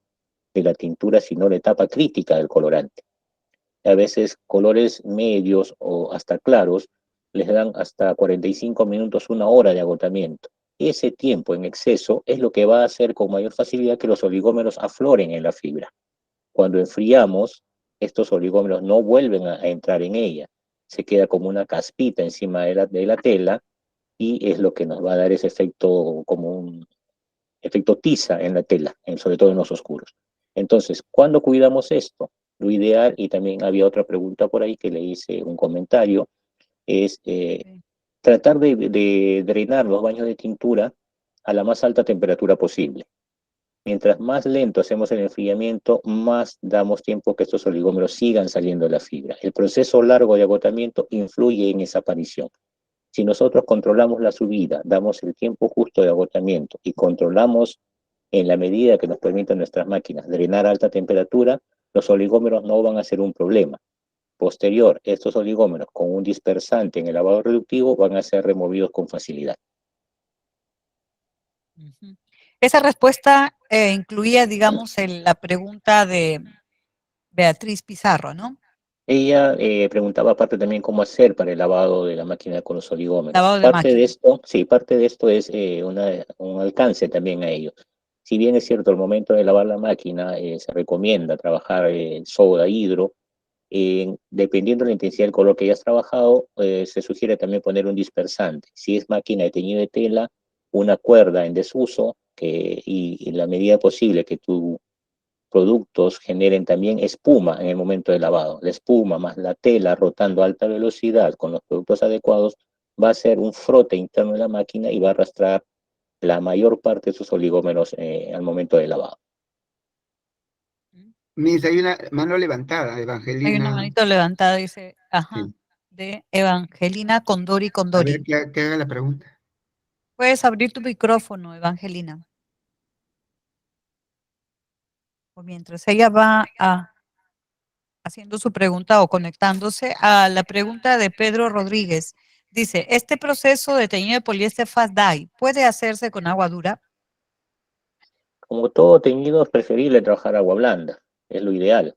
Speaker 1: de la tintura, sino la etapa crítica del colorante. A veces colores medios o hasta claros les dan hasta 45 minutos, una hora de agotamiento. Ese tiempo en exceso es lo que va a hacer con mayor facilidad que los oligómeros afloren en la fibra. Cuando enfriamos, estos oligómeros no vuelven a entrar en ella. Se queda como una caspita encima de la tela, y es lo que nos va a dar ese efecto, como un efecto tiza en la tela, sobre todo en los oscuros. Entonces, ¿cuándo cuidamos esto? Lo ideal, y también había otra pregunta por ahí que le hice un comentario, es tratar de drenar los baños de tintura a la más alta temperatura posible. Mientras más lento hacemos el enfriamiento, más damos tiempo que estos oligómeros sigan saliendo de la fibra. El proceso largo de agotamiento influye en esa aparición. Si nosotros controlamos la subida, damos el tiempo justo de agotamiento y controlamos en la medida que nos permitan nuestras máquinas drenar a alta temperatura, los oligómeros no van a ser un problema. Posterior, estos oligómeros con un dispersante en el lavado reductivo van a ser removidos con facilidad.
Speaker 3: Esa respuesta incluía, digamos, la pregunta de Beatriz Pizarro, ¿no?
Speaker 1: Ella preguntaba aparte también cómo hacer para el lavado de la máquina con los oligómeros.
Speaker 3: Lavado de
Speaker 1: Parte de
Speaker 3: máquina.
Speaker 1: esto, sí, parte de esto es un alcance también a ello. Si bien es cierto, al momento de lavar la máquina se recomienda trabajar soda, hidro, dependiendo de la intensidad del color que hayas trabajado, se sugiere también poner un dispersante. Si es máquina de teñido de tela, una cuerda en desuso, y la medida posible que tu productos generen también espuma en el momento de lavado. La espuma más la tela rotando a alta velocidad con los productos adecuados va a ser un frote interno de la máquina y va a arrastrar la mayor parte de sus oligómeros al momento de lavado.
Speaker 2: Miss, hay una mano levantada,
Speaker 3: Hay una
Speaker 2: Evangelina.
Speaker 3: manito levantada, dice,
Speaker 2: Sí.
Speaker 3: de Evangelina Condori
Speaker 2: A
Speaker 3: Condori.
Speaker 2: ver, que haga la pregunta.
Speaker 3: Puedes abrir tu micrófono, Evangelina. O mientras ella va haciendo su pregunta o conectándose a la pregunta de Pedro Rodríguez. Dice, ¿este proceso de teñido de poliéster fast dye puede hacerse con agua dura?
Speaker 1: Como todo teñido, es preferible trabajar agua blanda, es lo ideal.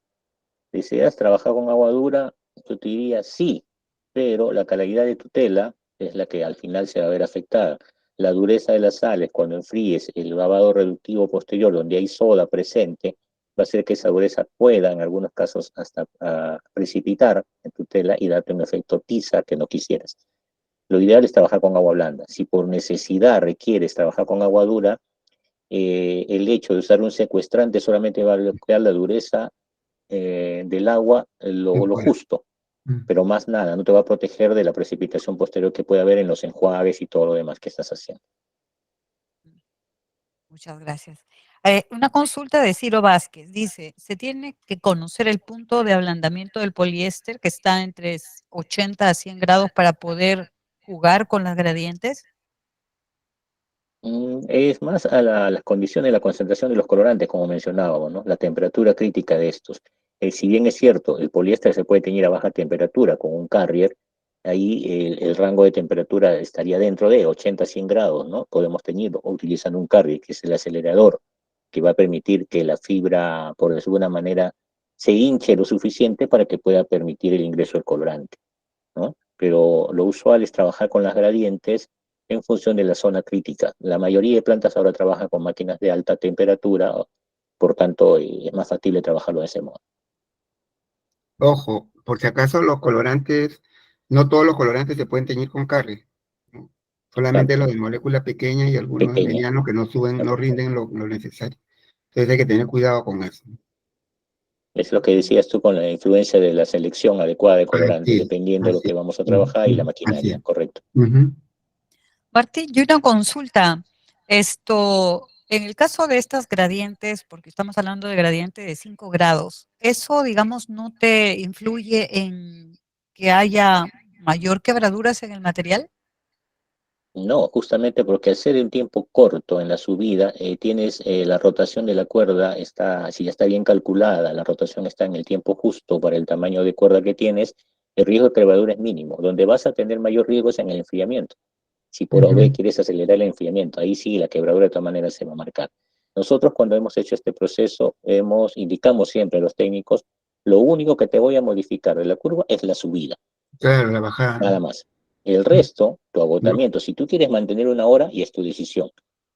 Speaker 1: Si deseas trabajar con agua dura, yo te diría sí, pero la calidad de tu tela es la que al final se va a ver afectada. La dureza de las sales, cuando enfríes el lavado reductivo posterior, donde hay soda presente, va a hacer que esa dureza pueda, en algunos casos, hasta precipitar en tu tela y darte un efecto tiza que no quisieras. Lo ideal es trabajar con agua blanda. Si por necesidad requieres trabajar con agua dura, el hecho de usar un secuestrante solamente va a bloquear la dureza del agua, lo justo, pero más nada, no te va a proteger de la precipitación posterior que puede haber en los enjuagues y todo lo demás que estás haciendo.
Speaker 3: Muchas gracias. Una consulta de Ciro Vázquez. Dice, ¿se tiene que conocer el punto de ablandamiento del poliéster que está entre 80 a 100 grados para poder jugar con las gradientes?
Speaker 1: Es más a las condiciones de la concentración de los colorantes, como mencionábamos, ¿no? La temperatura crítica de estos. Si bien es cierto, el poliéster se puede teñir a baja temperatura con un carrier, ahí el rango de temperatura estaría dentro de 80 a 100 grados, ¿no? Podemos teñirlo utilizando un carrier, que es el acelerador, que va a permitir que la fibra, por decirlo de alguna manera, se hinche lo suficiente para que pueda permitir el ingreso del colorante, ¿no? Pero lo usual es trabajar con las gradientes en función de la zona crítica. La mayoría de plantas ahora trabajan con máquinas de alta temperatura, por tanto es más factible trabajarlo de ese modo.
Speaker 2: Ojo, por si acaso los colorantes, no todos los colorantes se pueden teñir con carrier, ¿no? Solamente
Speaker 1: Claro,
Speaker 2: los de molécula pequeña y algunos de
Speaker 1: pequeña.
Speaker 2: mediano que no suben,
Speaker 1: Claro.
Speaker 2: no rinden lo necesario. Entonces hay que tener cuidado con eso.
Speaker 1: Es lo que decías tú con la influencia de la selección adecuada de colorantes,
Speaker 2: Sí,
Speaker 1: dependiendo de lo que vamos a
Speaker 2: ujú,
Speaker 1: trabajar y la
Speaker 2: ujú, así
Speaker 1: maquinaria,
Speaker 2: es.
Speaker 1: correcto.
Speaker 2: Ujú.
Speaker 3: Martín, y una consulta. En el caso de estas gradientes, porque estamos hablando de gradiente de 5 grados, ¿eso, digamos, no te influye en que haya mayor quebraduras en el material?
Speaker 1: No, justamente porque al ser un tiempo corto en la subida, tienes la rotación de la cuerda, si ya está bien calculada, la rotación está en el tiempo justo para el tamaño de cuerda que tienes, el riesgo de quebradura es mínimo. Donde vas a tener mayor riesgo es en el enfriamiento. Si por OB
Speaker 2: Ujú.
Speaker 1: quieres acelerar el enfriamiento, ahí sí la quebradura de todas maneras se va a marcar. Nosotros cuando hemos hecho este proceso, indicamos siempre a los técnicos, lo único que te voy a modificar de la curva es la subida.
Speaker 2: Claro, la bajada,
Speaker 1: Nada
Speaker 2: ¿no?
Speaker 1: más. El resto, tu
Speaker 2: No.
Speaker 1: agotamiento, si tú quieres mantener una hora, y es tu decisión.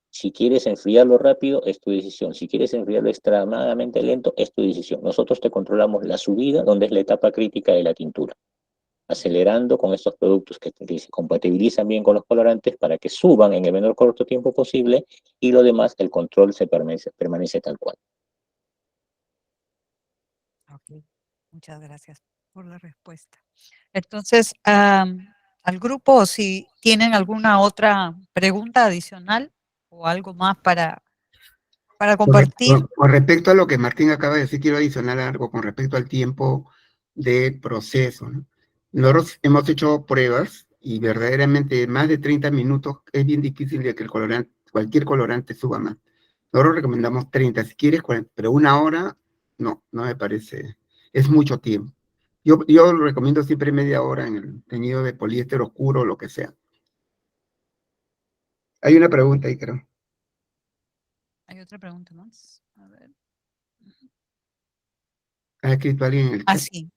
Speaker 1: Si quieres enfriarlo rápido, es tu decisión. Si quieres enfriarlo extremadamente lento, es tu decisión. Nosotros te controlamos la subida, donde es la etapa crítica de la tintura, acelerando con estos productos que se compatibilizan bien con los colorantes para que suban en el menor corto tiempo posible, y lo demás, el control permanece tal cual.
Speaker 3: Ok, muchas gracias por la respuesta. Entonces, al grupo, si tienen alguna otra pregunta adicional o algo más para compartir.
Speaker 2: Con respecto a lo que Martín acaba de decir, quiero adicionar algo con respecto al tiempo de proceso, ¿no? Nosotros hemos hecho pruebas y verdaderamente más de 30 minutos es bien difícil de que cualquier colorante suba más. Nosotros recomendamos 30, si quieres 40, pero una hora, no me parece, es mucho tiempo. Yo recomiendo siempre media hora en el teñido de poliéster oscuro o lo que sea. Hay una pregunta ahí, creo.
Speaker 3: Hay otra pregunta más. A ver.
Speaker 2: ¿Ha escrito alguien en el chat?
Speaker 3: Sí.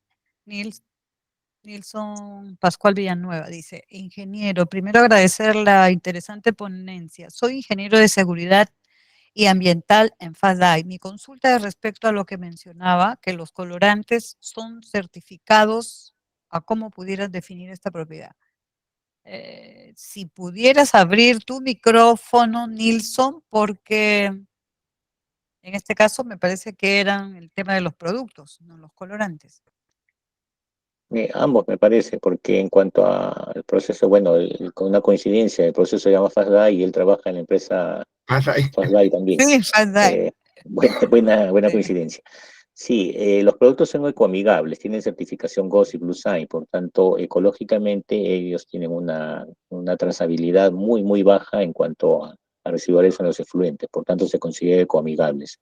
Speaker 3: Nilson Pascual Villanueva dice, ingeniero, primero agradecer la interesante ponencia. Soy ingeniero de seguridad y ambiental en FASDAI. Mi consulta es respecto a lo que mencionaba, que los colorantes son certificados. ¿A cómo pudieras definir esta propiedad? Si pudieras abrir tu micrófono, Nilson, porque en este caso me parece que eran el tema de los productos, no los colorantes.
Speaker 1: Ambos me parece, porque en cuanto al proceso, bueno, con una coincidencia, el proceso se llama FastDye y él trabaja en la empresa
Speaker 2: Pasa ahí.
Speaker 1: FastDye también.
Speaker 3: Sí, FASDAI.
Speaker 1: Buena
Speaker 3: Sí.
Speaker 1: coincidencia. Sí, los productos son ecoamigables, tienen certificación GOTS y BlueSign, por tanto, ecológicamente ellos tienen una trazabilidad muy baja en cuanto a residuales en los efluentes, por tanto se considera ecoamigables.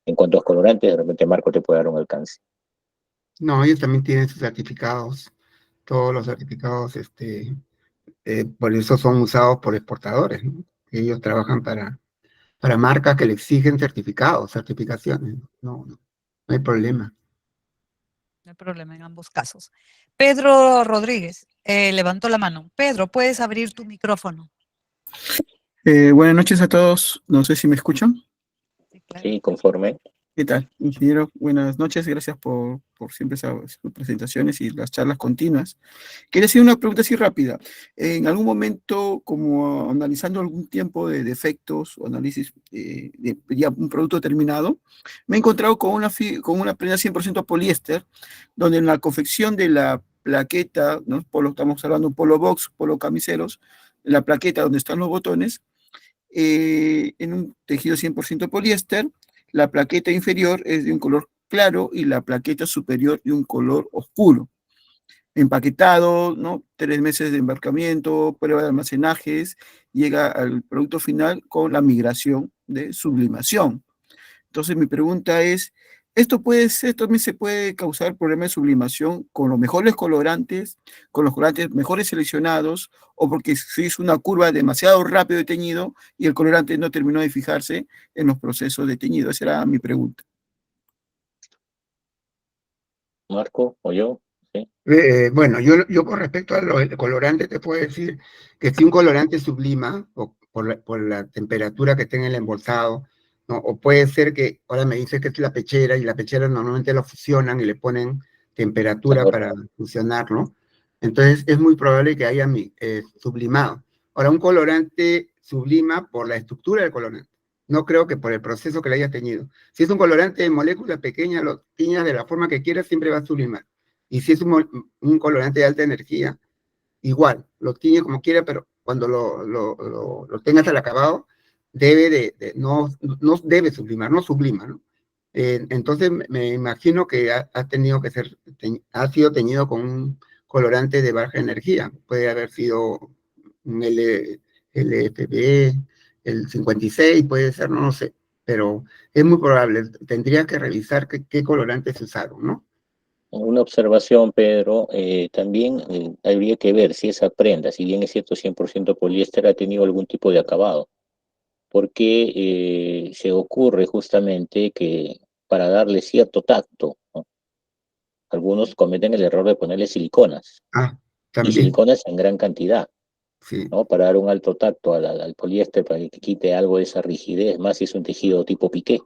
Speaker 1: En cuanto a los colorantes, de repente Marco te puede dar un alcance.
Speaker 2: No, ellos también tienen sus certificados, todos los certificados, por eso son usados por exportadores, ¿no? Ellos trabajan para marcas que le exigen certificaciones, no hay problema.
Speaker 3: No hay problema en ambos casos. Pedro Rodríguez levantó la mano. Pedro, puedes abrir tu micrófono.
Speaker 5: Buenas noches a todos. No sé si me escuchan.
Speaker 3: Sí, claro.
Speaker 1: Sí, conforme.
Speaker 5: ¿Qué tal, ingeniero? Buenas noches. Gracias por siempre sus presentaciones y las charlas continuas. Quería hacer una pregunta así rápida. En algún momento, como analizando algún tiempo de defectos o análisis de ya un producto terminado, me he encontrado con una prenda 100% poliéster, donde en la confección de la plaqueta, ¿no? Estamos hablando de un polo box, polo camiseros, la plaqueta donde están los botones, en un tejido 100% poliéster, la plaqueta inferior es de un color claro y la plaqueta superior de un color oscuro. Empaquetado, ¿no? 3 meses de embarcamiento, prueba de almacenajes, llega al producto final con la migración de sublimación. Entonces mi pregunta es, ¿esto también se puede causar problemas de sublimación con los mejores colorantes, con los colorantes mejores seleccionados, o porque se hizo una curva demasiado rápido de teñido y el colorante no terminó de fijarse en los procesos de teñido? Esa era mi pregunta.
Speaker 1: Marco o yo, ¿sí?
Speaker 2: Bueno, yo con respecto a lo colorante te puedo decir que si un colorante sublima por la temperatura que tenga el embolsado, ¿no? O puede ser que ahora me dice que es la pechera y la pechera normalmente lo fusionan y le ponen temperatura
Speaker 1: Calor.
Speaker 2: para fusionarlo. Entonces es muy probable que haya sublimado. Ahora, un colorante sublima por la estructura del colorante, No creo que por el proceso que le haya teñido. Si es un colorante de molécula pequeña, lo tiñas de la forma que quieras, siempre va a sublimar. Y si es un colorante de alta energía, igual, lo tiñe como quiera, pero cuando lo tengas al acabado, no debe sublimar, no sublima, ¿no? Entonces me imagino que ha tenido que ser, ha sido teñido con un colorante de baja energía. Puede haber sido un LFB, el 56, puede ser, no lo sé, pero es muy probable. Tendría que revisar qué colorantes se usaron, ¿no?
Speaker 1: Una observación, Pedro, también habría que ver si esa prenda, si bien es cierto 100% poliéster, ha tenido algún tipo de acabado, porque se ocurre justamente que para darle cierto tacto, ¿no? Algunos cometen el error de ponerle siliconas,
Speaker 2: Ah,
Speaker 1: y
Speaker 2: también,
Speaker 1: siliconas en gran cantidad,
Speaker 2: sí.
Speaker 1: ¿no? Para dar un alto tacto al poliéster, para que quite algo de esa rigidez, más si es un tejido tipo piqué.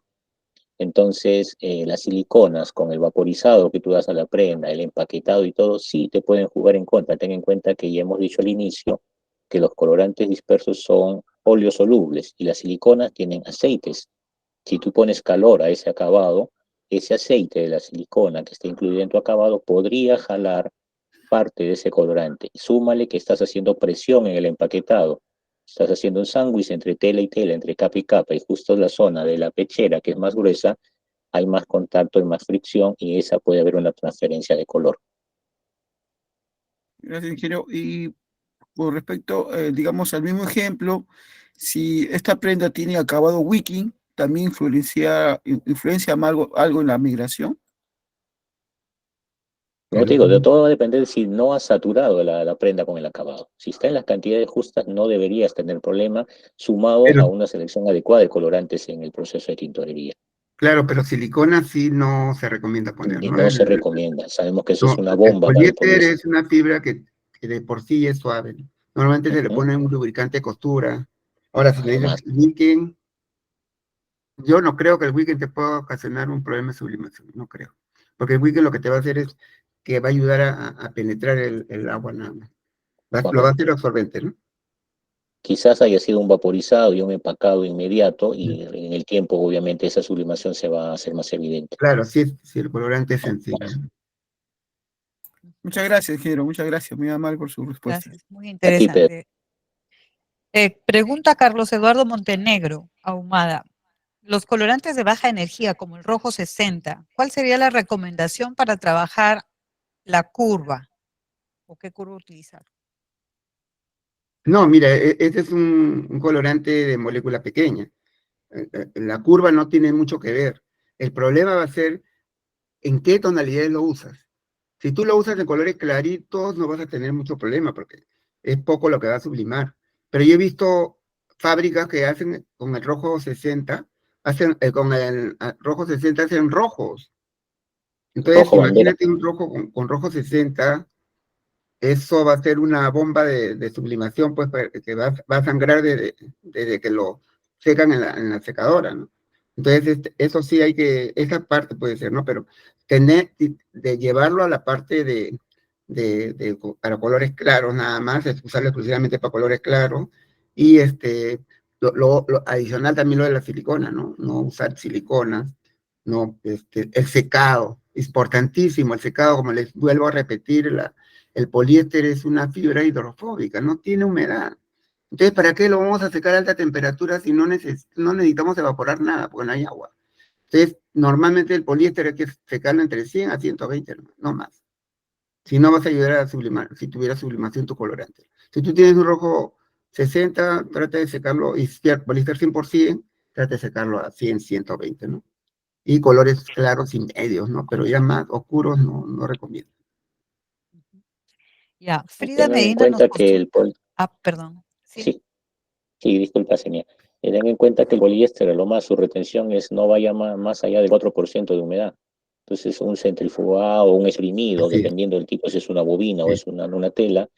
Speaker 1: Entonces, las siliconas con el vaporizado que tú das a la prenda, el empaquetado y todo, sí te pueden jugar en contra. Ten en cuenta que ya hemos dicho al inicio que los colorantes dispersos son oleosolubles y las siliconas tienen aceites. Si tú pones calor a ese acabado, ese aceite de la silicona que está incluido en tu acabado podría jalar parte de ese colorante. Súmale que estás haciendo presión en el empaquetado. Estás haciendo un sándwich entre tela y tela, entre capa y capa, y justo en la zona de la pechera, que es más gruesa, hay más contacto, hay más fricción, y esa puede haber una transferencia de color.
Speaker 5: Gracias, ingeniero. Y con respecto, digamos, al mismo ejemplo, si esta prenda tiene acabado wicking, ¿también influencia algo en la migración?
Speaker 1: No te digo, de todo va a depender de si no has saturado la prenda con el acabado. Si está en las cantidades justas, no deberías tener problema, sumado
Speaker 2: Pero,
Speaker 1: a una selección adecuada de colorantes en el proceso de tintorería.
Speaker 2: claro, pero silicona sí no se recomienda poner,
Speaker 1: Y
Speaker 2: ¿no?
Speaker 1: no se recomienda. Sabemos que eso es
Speaker 2: No,
Speaker 1: una
Speaker 2: el
Speaker 1: bomba para el
Speaker 2: poliéster
Speaker 1: poliéster.
Speaker 2: es una fibra que de por sí es suave, ¿no? Normalmente se le
Speaker 1: Ujú.
Speaker 2: pone un lubricante de costura. Ahora, si me
Speaker 1: No
Speaker 2: dices
Speaker 1: más.
Speaker 2: weekend, yo no creo que el weekend te pueda ocasionar un problema de sublimación, no creo. Porque el weekend lo que te va a hacer es que va a ayudar a penetrar el agua nada más. Lo va a
Speaker 1: Correcto.
Speaker 2: hacer absorbente, ¿no?
Speaker 1: Quizás haya sido un vaporizado y un empacado inmediato, y en el tiempo, obviamente, esa sublimación se va a hacer más evidente.
Speaker 2: Claro, sí, el colorante es sensible.
Speaker 5: Muchas gracias, ingeniero, muchas gracias. Muy amable por su respuesta.
Speaker 3: Gracias, muy
Speaker 1: A ti, Pedro.
Speaker 3: interesante. Pregunta Carlos Eduardo Montenegro, Ahumada. Los colorantes de baja energía, como el rojo 60, ¿cuál sería la recomendación para trabajar la curva? ¿O qué curva utilizar?
Speaker 2: No, mira, este es un colorante de molécula pequeña. La curva no tiene mucho que ver. El problema va a ser en qué tonalidades lo usas. Si tú lo usas en colores claritos, no vas a tener mucho problema porque es poco lo que va a sublimar. Pero yo he visto fábricas que hacen con el rojo 60, con el rojo 60 hacen rojos. Entonces,
Speaker 1: Rojo bandera.
Speaker 2: imagínate un rojo con rojo 60, eso va a ser una bomba de sublimación, pues, que va a sangrar desde que lo secan en la secadora, ¿no? Entonces, eso sí esa parte puede ser, ¿no? Pero de llevarlo a la parte para colores claros nada más, es usarlo exclusivamente para colores claros, y lo adicional también lo de la silicona, ¿no? No usar siliconas, no, el secado, importantísimo, el secado, como les vuelvo a repetir, el poliéster es una fibra hidrofóbica, no tiene humedad. Entonces, ¿para qué lo vamos a secar a alta temperatura si no necesitamos evaporar nada, porque no hay agua? Entonces, normalmente el poliéster hay que secarlo entre 100 a 120, no más. Si no vas a ayudar a sublimar, si tuviera sublimación tu colorante. Si tú tienes un rojo 60, trata de secarlo, y poliéster 100%, trata de secarlo a 100, 120, ¿no? Y colores claros y medios, ¿no? Pero ya más oscuros no recomiendo.
Speaker 3: Ya, Frida
Speaker 1: Tengan en
Speaker 3: Medina nos
Speaker 1: cuenta que el
Speaker 3: consulta. Ah, perdón. Sí.
Speaker 1: sí, sí, disculpa, señor. Tengan en cuenta que el poliéster, lo más, su retención no vaya más allá del 4% de humedad. Entonces, un centrifugado o un exprimido,
Speaker 2: Así es,
Speaker 1: dependiendo del tipo, si es una bobina o
Speaker 2: sí.
Speaker 1: es una tela,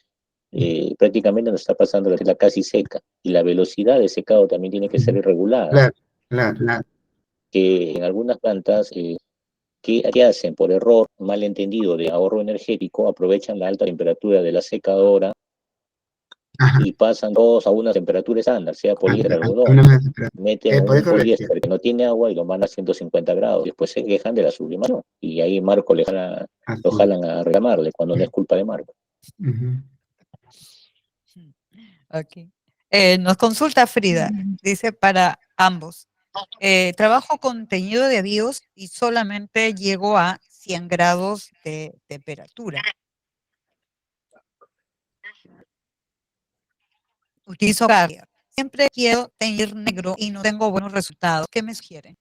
Speaker 1: prácticamente nos está pasando la tela casi seca. Y la velocidad de secado también tiene que ser irregular,
Speaker 2: Claro, claro.
Speaker 1: que en algunas plantas, ¿qué hacen? Por error, malentendido de ahorro energético, aprovechan la alta temperatura de la secadora
Speaker 2: Ajá.
Speaker 1: y pasan todos a una temperatura estándar, sea poliéster, algodón.
Speaker 2: Una más temprana.
Speaker 1: Meten
Speaker 2: Por
Speaker 1: un
Speaker 2: eso le decía.
Speaker 1: poliéster que no tiene agua y lo mandan a 150 grados. Después se quejan de la sublimación. Y ahí Marco lo
Speaker 2: Así.
Speaker 1: jalan a reclamarle cuando no es culpa de Marco.
Speaker 2: Ujú.
Speaker 3: Ok. Nos consulta Frida, dice para ambos. Trabajo con teñido de avíos y solamente llego a 100 grados de temperatura. Utilizo Carrier. Siempre quiero teñir negro y no tengo buenos resultados. ¿Qué me sugieren?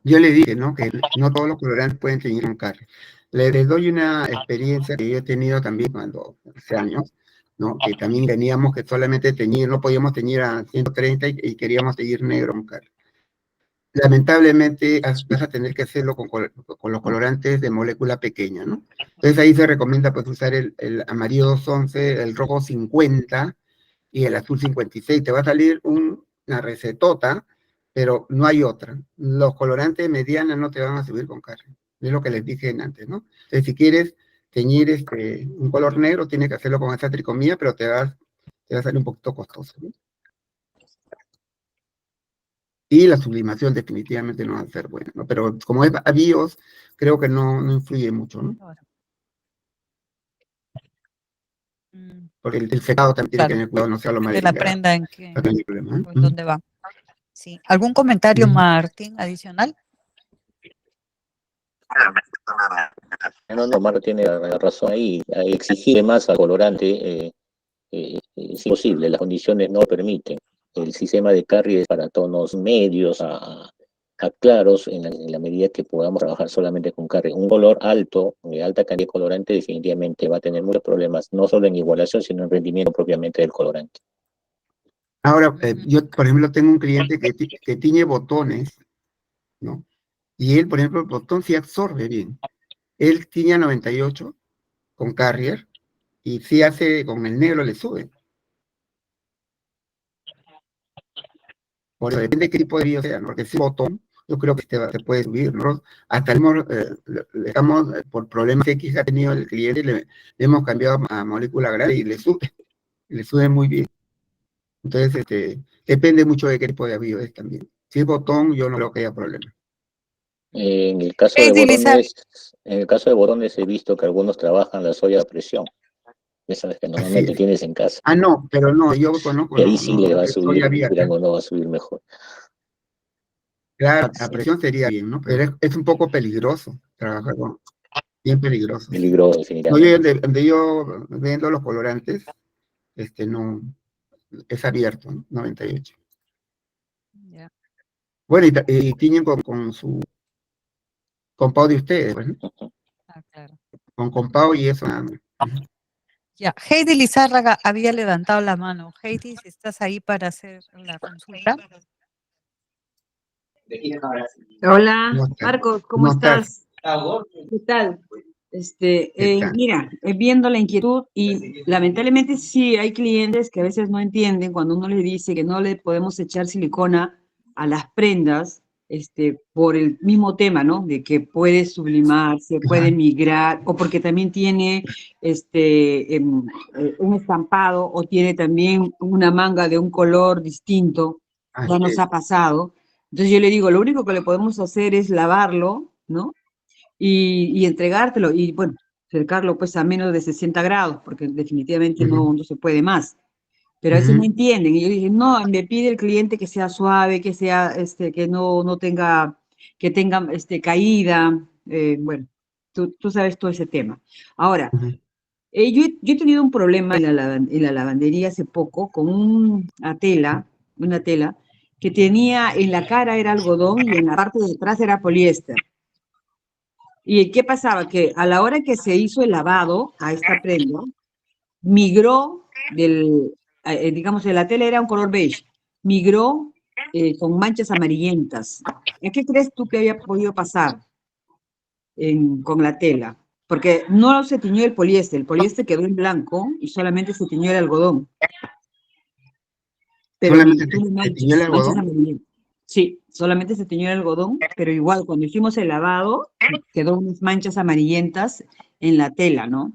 Speaker 2: Yo le dije, ¿no? Que no todos los colorantes pueden teñir con Carrier. Les doy una experiencia que yo he tenido también cuando hace años, ¿no? Que también teníamos que solamente teñir, no podíamos teñir a 130 y queríamos teñir negro con Carrier. Lamentablemente vas a tener que hacerlo con los colorantes de molécula pequeña, ¿no? Entonces ahí se recomienda pues usar el amarillo 211, el rojo 50 y el azul 56. Te va a salir una recetota, pero no hay otra. Los colorantes medianos no te van a subir con Carrier. Es lo que les dije antes, ¿no? Entonces si quieres teñir un color negro, tienes que hacerlo con esta tricomía, pero te va a salir un poquito costoso, ¿no? Y la sublimación definitivamente no va a ser buena, ¿no? Pero como es avíos, creo que no influye mucho, ¿no? Porque el secado también tiene que tener cuidado, no sea lo
Speaker 3: de
Speaker 2: mal
Speaker 3: la prenda en
Speaker 2: no hay problema, ¿eh?
Speaker 3: o en dónde va. Sí. ¿Algún comentario, Martín, adicional?
Speaker 1: No, Marco tiene la razón ahí. Exigir más al colorante es imposible, las condiciones no lo permiten. El sistema de Carrier es para tonos medios a claros en la medida que podamos trabajar solamente con Carrier. Un color alto, de alta cantidad de colorante, definitivamente va a tener muchos problemas, no solo en igualación, sino en rendimiento propiamente del colorante.
Speaker 2: Ahora, yo, por ejemplo, tengo un cliente que tiñe botones, ¿no? Y él, por ejemplo, el botón sí absorbe bien. Él tiñe a 98 con Carrier y si hace con el negro le sube. Por eso depende de qué tipo de vídeo sea, ¿no? Porque si botón, yo creo que te puede subir, ¿no? Hasta estamos por problemas X que ha tenido el cliente, le hemos cambiado a molécula grande y le sube muy bien. Entonces, depende mucho de qué tipo de avión es también. Si es botón, yo no creo que haya problema.
Speaker 1: En el caso de botones, he visto que algunos trabajan la soya a presión. Esas que normalmente tienes en casa.
Speaker 2: Ah, no, pero no, yo conozco.
Speaker 1: Y ahí sí le va a subir,
Speaker 2: abierta.
Speaker 1: no va a subir mejor.
Speaker 2: Claro, a presión sería bien, ¿no? Pero es un poco peligroso trabajar con, bien peligroso.
Speaker 1: Peligroso, definitivamente.
Speaker 2: No, donde yo vendo los colorantes, no, es abierto, ¿no? 98.
Speaker 3: Yeah.
Speaker 2: Bueno, y tiñen con su compao de ustedes, pues, ¿no?
Speaker 3: Ah, claro.
Speaker 2: Con compao y eso nada más.
Speaker 3: Ya, Heidi Lizárraga había levantado la mano. Heidi, si estás ahí para hacer la consulta.
Speaker 6: Hola, Marcos, ¿cómo estás? ¿Qué tal? Mira, viendo la inquietud y lamentablemente sí hay clientes que a veces no entienden cuando uno les dice que no le podemos echar silicona a las prendas, por el mismo tema, ¿no? De que puede sublimarse, puede migrar, o porque también tiene un estampado o tiene también una manga de un color distinto, ya nos ha pasado. Entonces yo le digo, lo único que le podemos hacer es lavarlo, ¿no? Y entregártelo, y bueno, acercarlo pues a menos de 60 grados, porque definitivamente no se puede más. Pero a veces no entienden, y yo dije, no, me pide el cliente que sea suave, que sea, que no tenga, que tenga, caída, bueno, tú sabes todo ese tema. Ahora, yo he tenido un problema en la lavandería hace poco con una tela, que tenía en la cara era algodón y en la parte de atrás era poliéster. ¿Y qué pasaba? Que a la hora que se hizo el lavado a esta prenda, migró digamos, la tela era un color beige, migró con manchas amarillentas. ¿A qué crees tú que había podido pasar con la tela? Porque no se tiñó el poliéster quedó en blanco y solamente se tiñó el algodón. Pero
Speaker 2: ¿Solamente se tiñó el algodón?
Speaker 6: amarillentas. Sí, solamente se tiñó el algodón, pero igual cuando hicimos el lavado, quedó unas manchas amarillentas en la tela, ¿no?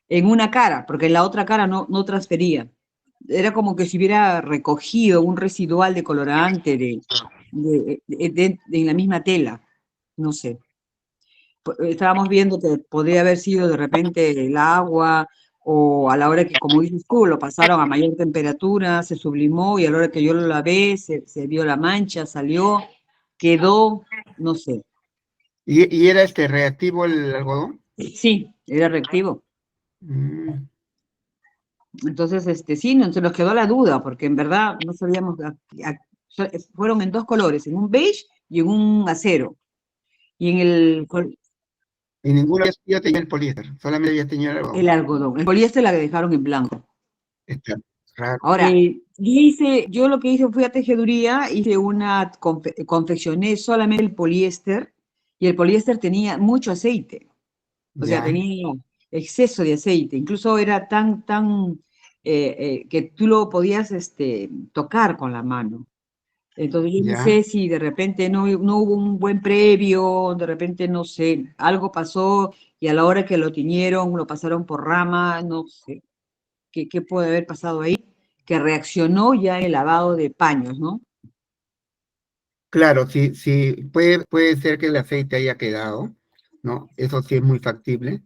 Speaker 6: En una cara, porque en la otra cara no transfería. era como que se hubiera recogido un residual de colorante en la misma tela, no sé. Estábamos viendo que podría haber sido de repente el agua, o a la hora que, como dices tú, lo pasaron a mayor temperatura, se sublimó, y a la hora que yo lo lavé, se vio la mancha, salió, quedó, no sé.
Speaker 2: ¿Y era reactivo el algodón?
Speaker 6: Sí, era reactivo.
Speaker 2: Mm.
Speaker 6: Entonces, sí, se nos quedó la duda, porque en verdad no sabíamos, fueron en dos colores, en un beige y en un acero. Y en
Speaker 2: Y ninguna ya tenía el poliéster, solamente había tenido el algodón.
Speaker 6: el algodón. El poliéster la dejaron en blanco.
Speaker 2: Está raro.
Speaker 6: Ahora, yo lo que hice fui a tejeduría, confeccioné solamente el poliéster, y el poliéster tenía mucho aceite, o sea,
Speaker 2: Ya.
Speaker 6: tenía exceso de aceite, incluso era tan, que tú lo podías tocar con la mano. Entonces yo no
Speaker 2: Ya.
Speaker 6: sé si de repente no hubo un buen previo, de repente no sé, algo pasó y a la hora que lo tiñeron, lo pasaron por rama, no sé qué puede haber pasado ahí, que reaccionó ya en el lavado de paños, ¿no?
Speaker 2: Claro, sí, sí, puede ser que el aceite haya quedado, ¿no? Eso sí es muy factible.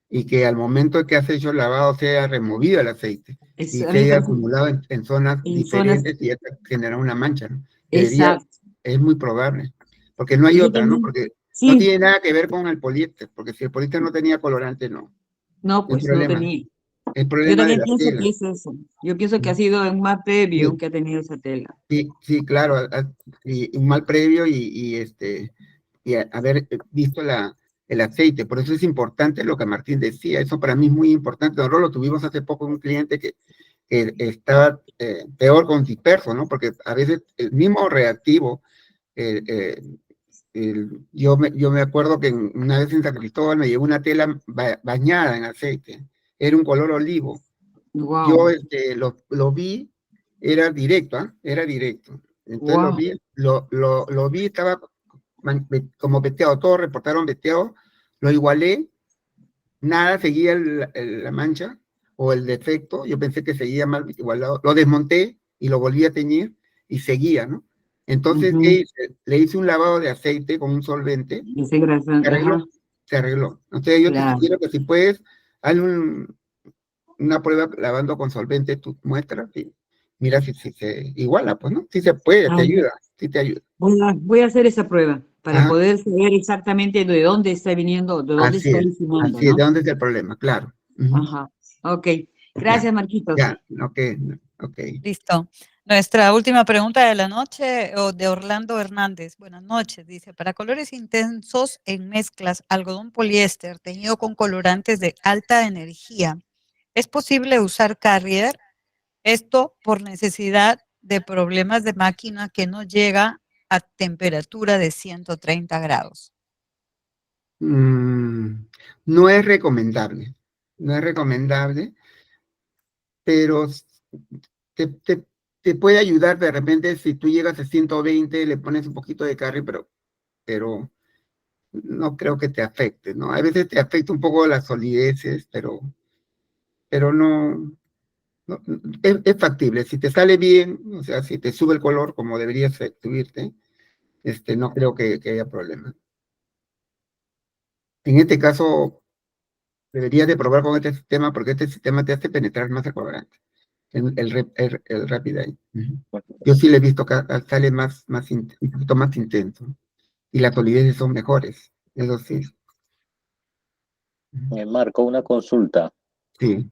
Speaker 2: Y que al momento que has hecho el lavado se haya removido el aceite y
Speaker 6: A
Speaker 2: se
Speaker 6: mí me
Speaker 2: haya
Speaker 6: parece
Speaker 2: acumulado en zonas
Speaker 6: en zonas,
Speaker 2: diferentes y ya te genera una mancha, ¿no?
Speaker 6: exacto.
Speaker 2: Es muy probable, porque no hay
Speaker 6: Y yo
Speaker 2: otra, ¿no?
Speaker 6: también,
Speaker 2: Porque no
Speaker 6: sí,
Speaker 2: tiene nada que ver con el poliéster, porque si el poliéster no tenía colorante, no.
Speaker 6: no,
Speaker 2: El
Speaker 6: pues no
Speaker 2: problema,
Speaker 6: tenía.
Speaker 2: el
Speaker 6: Yo
Speaker 2: problema de
Speaker 6: también
Speaker 2: la
Speaker 6: pienso
Speaker 2: tela.
Speaker 6: que es eso. Yo pienso que ha sido un más previo
Speaker 2: Sí,
Speaker 6: que ha tenido esa tela.
Speaker 2: sí, sí, claro, y un mal previo y haber visto el aceite. Por eso es importante lo que Martín decía. Eso para mí es muy importante. Nosotros lo tuvimos hace poco un cliente que estaba peor con disperso, ¿no? Porque a veces el mismo reactivo, eh, eh, yo me acuerdo que una vez en San Cristóbal me llegó una tela bañada en aceite. Era un color olivo. Yo
Speaker 6: Wow,
Speaker 2: lo vi, era directo, ¿ah? Era directo. Entonces
Speaker 6: wow.
Speaker 2: lo vi, estaba como veteado, todos reportaron veteado, lo igualé, nada, seguía la mancha o el defecto, yo pensé que seguía mal igualado, lo desmonté y lo volví a teñir y seguía, ¿no? Entonces, ¿qué hice? Le hice un lavado de aceite con un solvente,
Speaker 6: Ese grasa,
Speaker 2: se
Speaker 6: ajá,
Speaker 2: arregló, se arregló. Entonces yo te
Speaker 6: claro.
Speaker 2: sugiero que si puedes, hazle una prueba lavando con solvente tus muestras y mira si se iguala, pues, ¿no? Sí se puede, te
Speaker 6: Ah,
Speaker 2: ayuda, sí te ayuda.
Speaker 6: voy a hacer esa prueba para
Speaker 2: Ajá,
Speaker 6: poder saber exactamente de dónde está viniendo, de dónde está originando,
Speaker 2: así es, ¿de
Speaker 6: ¿no?
Speaker 2: dónde es el problema? Claro. Ujú.
Speaker 6: Ajá, ok.
Speaker 2: Ya,
Speaker 6: Gracias, Marquitos.
Speaker 2: ya, ok, ok.
Speaker 3: Listo. Nuestra última pregunta de la noche, o de Orlando Hernández. Buenas noches. Dice, para colores intensos en mezclas, algodón poliéster teñido con colorantes de alta energía, ¿es posible usar Carrier? Esto por necesidad de problemas de máquina que no llega a temperatura de 130 grados.
Speaker 2: No es recomendable, no es recomendable, pero te, te- te puede ayudar de repente si tú llegas a 120, le pones un poquito de carry, pero no creo que te afecte, ¿no? A veces te afecta un poco las solideces, pero no, es factible. Si te sale bien, o sea, si te sube el color como debería subirte, no creo que haya problema. En este caso, deberías de probar con este sistema porque este sistema te hace penetrar más el colorante, el Rapid Eye. Yo sí le he visto que sale un poquito más intenso y las solideces son mejores, eso sí.
Speaker 1: Marco, una consulta.
Speaker 2: Sí.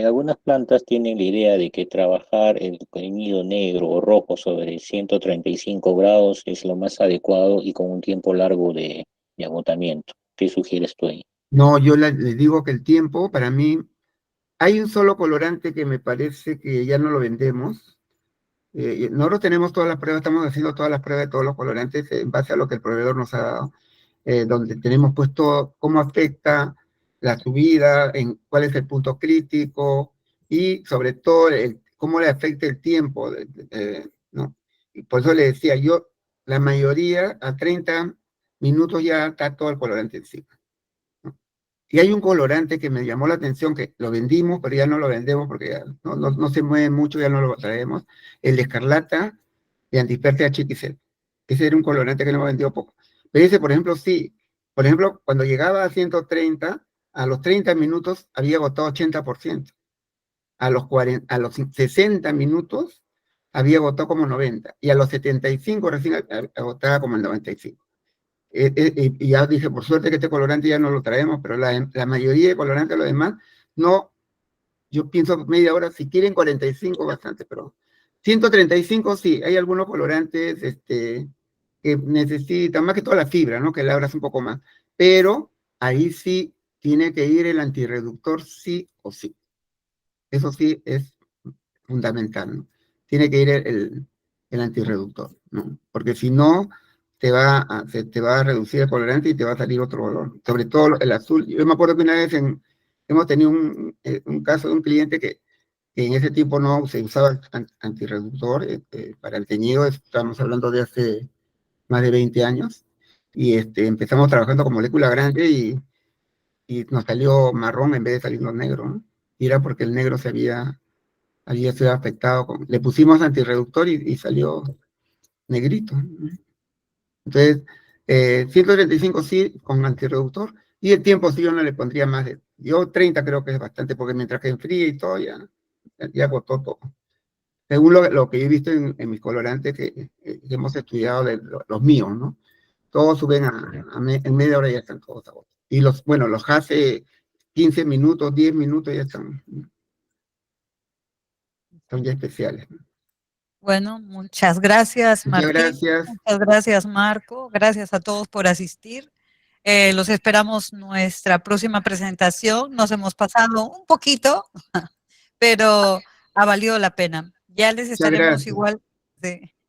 Speaker 1: Algunas plantas tienen la idea de que trabajar el teñido negro o rojo sobre 135 grados es lo más adecuado y con un tiempo largo de agotamiento. ¿Qué sugieres tú ahí?
Speaker 2: No, yo les digo que el tiempo, para mí, hay un solo colorante que me parece que ya no lo vendemos. Nosotros tenemos todas las pruebas, estamos haciendo todas las pruebas de todos los colorantes en base a lo que el proveedor nos ha dado, donde tenemos puesto cómo afecta la subida, en cuál es el punto crítico y sobre todo cómo le afecta el tiempo, ¿no? Y por eso le decía, yo, la mayoría a 30 minutos ya está todo el colorante encima, ¿no? Y hay un colorante que me llamó la atención, que lo vendimos, pero ya no lo vendemos porque ya no se mueve mucho, ya no lo traemos. El de escarlata de Antipersia XL. Ese era un colorante que no me vendió poco. Pero ese, por ejemplo, sí. Por ejemplo, cuando llegaba a 130, a los 30 minutos había agotado 80%. A los 60 minutos había agotado como 90. Y a los 75 recién agotaba como el 95. Y ya dije, por suerte que este colorante ya no lo traemos, pero la mayoría de colorantes, los demás, no, yo pienso media hora, si quieren 45, bastante, pero 135 sí, hay algunos colorantes que necesitan, más que toda la fibra, ¿no? Que la abras un poco más, pero ahí sí tiene que ir el antirreductor sí o sí. Eso sí es fundamental, ¿no? Tiene que ir el antirreductor, ¿no? Porque si no, se te va a reducir el colorante y te va a salir otro color, sobre todo el azul. Yo me acuerdo que una vez hemos tenido un caso de un cliente que en ese tiempo no se usaba antirreductor para el teñido, estamos hablando de hace más de 20 años, y empezamos trabajando con molécula grande y nos salió marrón en vez de salirnos negro, ¿no? Y era porque el negro había sido afectado, le pusimos antirreductor y salió negrito, ¿no? Entonces, 135 sí con antirreductor, y el tiempo sí yo no le pondría más yo 30 creo que es bastante, porque mientras que enfríe y todo, ya agotó todo. Según lo que he visto en mis colorantes que hemos estudiado de los míos, ¿no? Todos suben en media hora ya están todos agotados. Y bueno, los hace 15 minutos, 10 minutos ya son ya especiales, ¿no?
Speaker 3: Bueno, muchas gracias,
Speaker 2: Muchas
Speaker 3: Martín.
Speaker 2: gracias.
Speaker 3: Muchas gracias, Marco. Gracias a todos por asistir. Los esperamos nuestra próxima presentación. Nos hemos pasado un poquito, pero ha valido la pena. Ya les
Speaker 2: Muchas
Speaker 3: estaremos
Speaker 2: gracias.
Speaker 3: igual,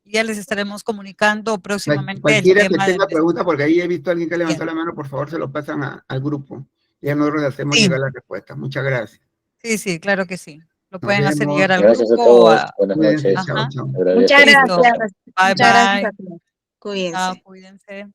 Speaker 3: ya les estaremos comunicando próximamente el
Speaker 2: Cualquiera que
Speaker 3: tema
Speaker 2: tenga
Speaker 3: del
Speaker 2: pregunta, porque ahí he visto a alguien que levantó
Speaker 3: descubrimiento.
Speaker 2: la mano, por favor se lo pasan al grupo. Ya nosotros le hacemos
Speaker 3: Sí,
Speaker 2: llegar la respuesta. Muchas gracias.
Speaker 3: sí, sí, claro que sí. Lo
Speaker 2: Nos
Speaker 3: pueden hacer llegar
Speaker 2: vemos.
Speaker 3: al
Speaker 1: Gracias a
Speaker 3: grupo o
Speaker 1: todos.
Speaker 3: a...
Speaker 1: Buenas
Speaker 2: Cuídense.
Speaker 1: noches.
Speaker 2: Chao,
Speaker 3: Ajá,
Speaker 2: chao.
Speaker 1: Agradezco
Speaker 4: Muchas
Speaker 1: la
Speaker 3: listo.
Speaker 1: invitación.
Speaker 4: gracias.
Speaker 3: Bye,
Speaker 4: Muchas gracias a
Speaker 3: bye.
Speaker 4: todos.
Speaker 3: Chao,
Speaker 4: Cuídense.
Speaker 3: cuídense.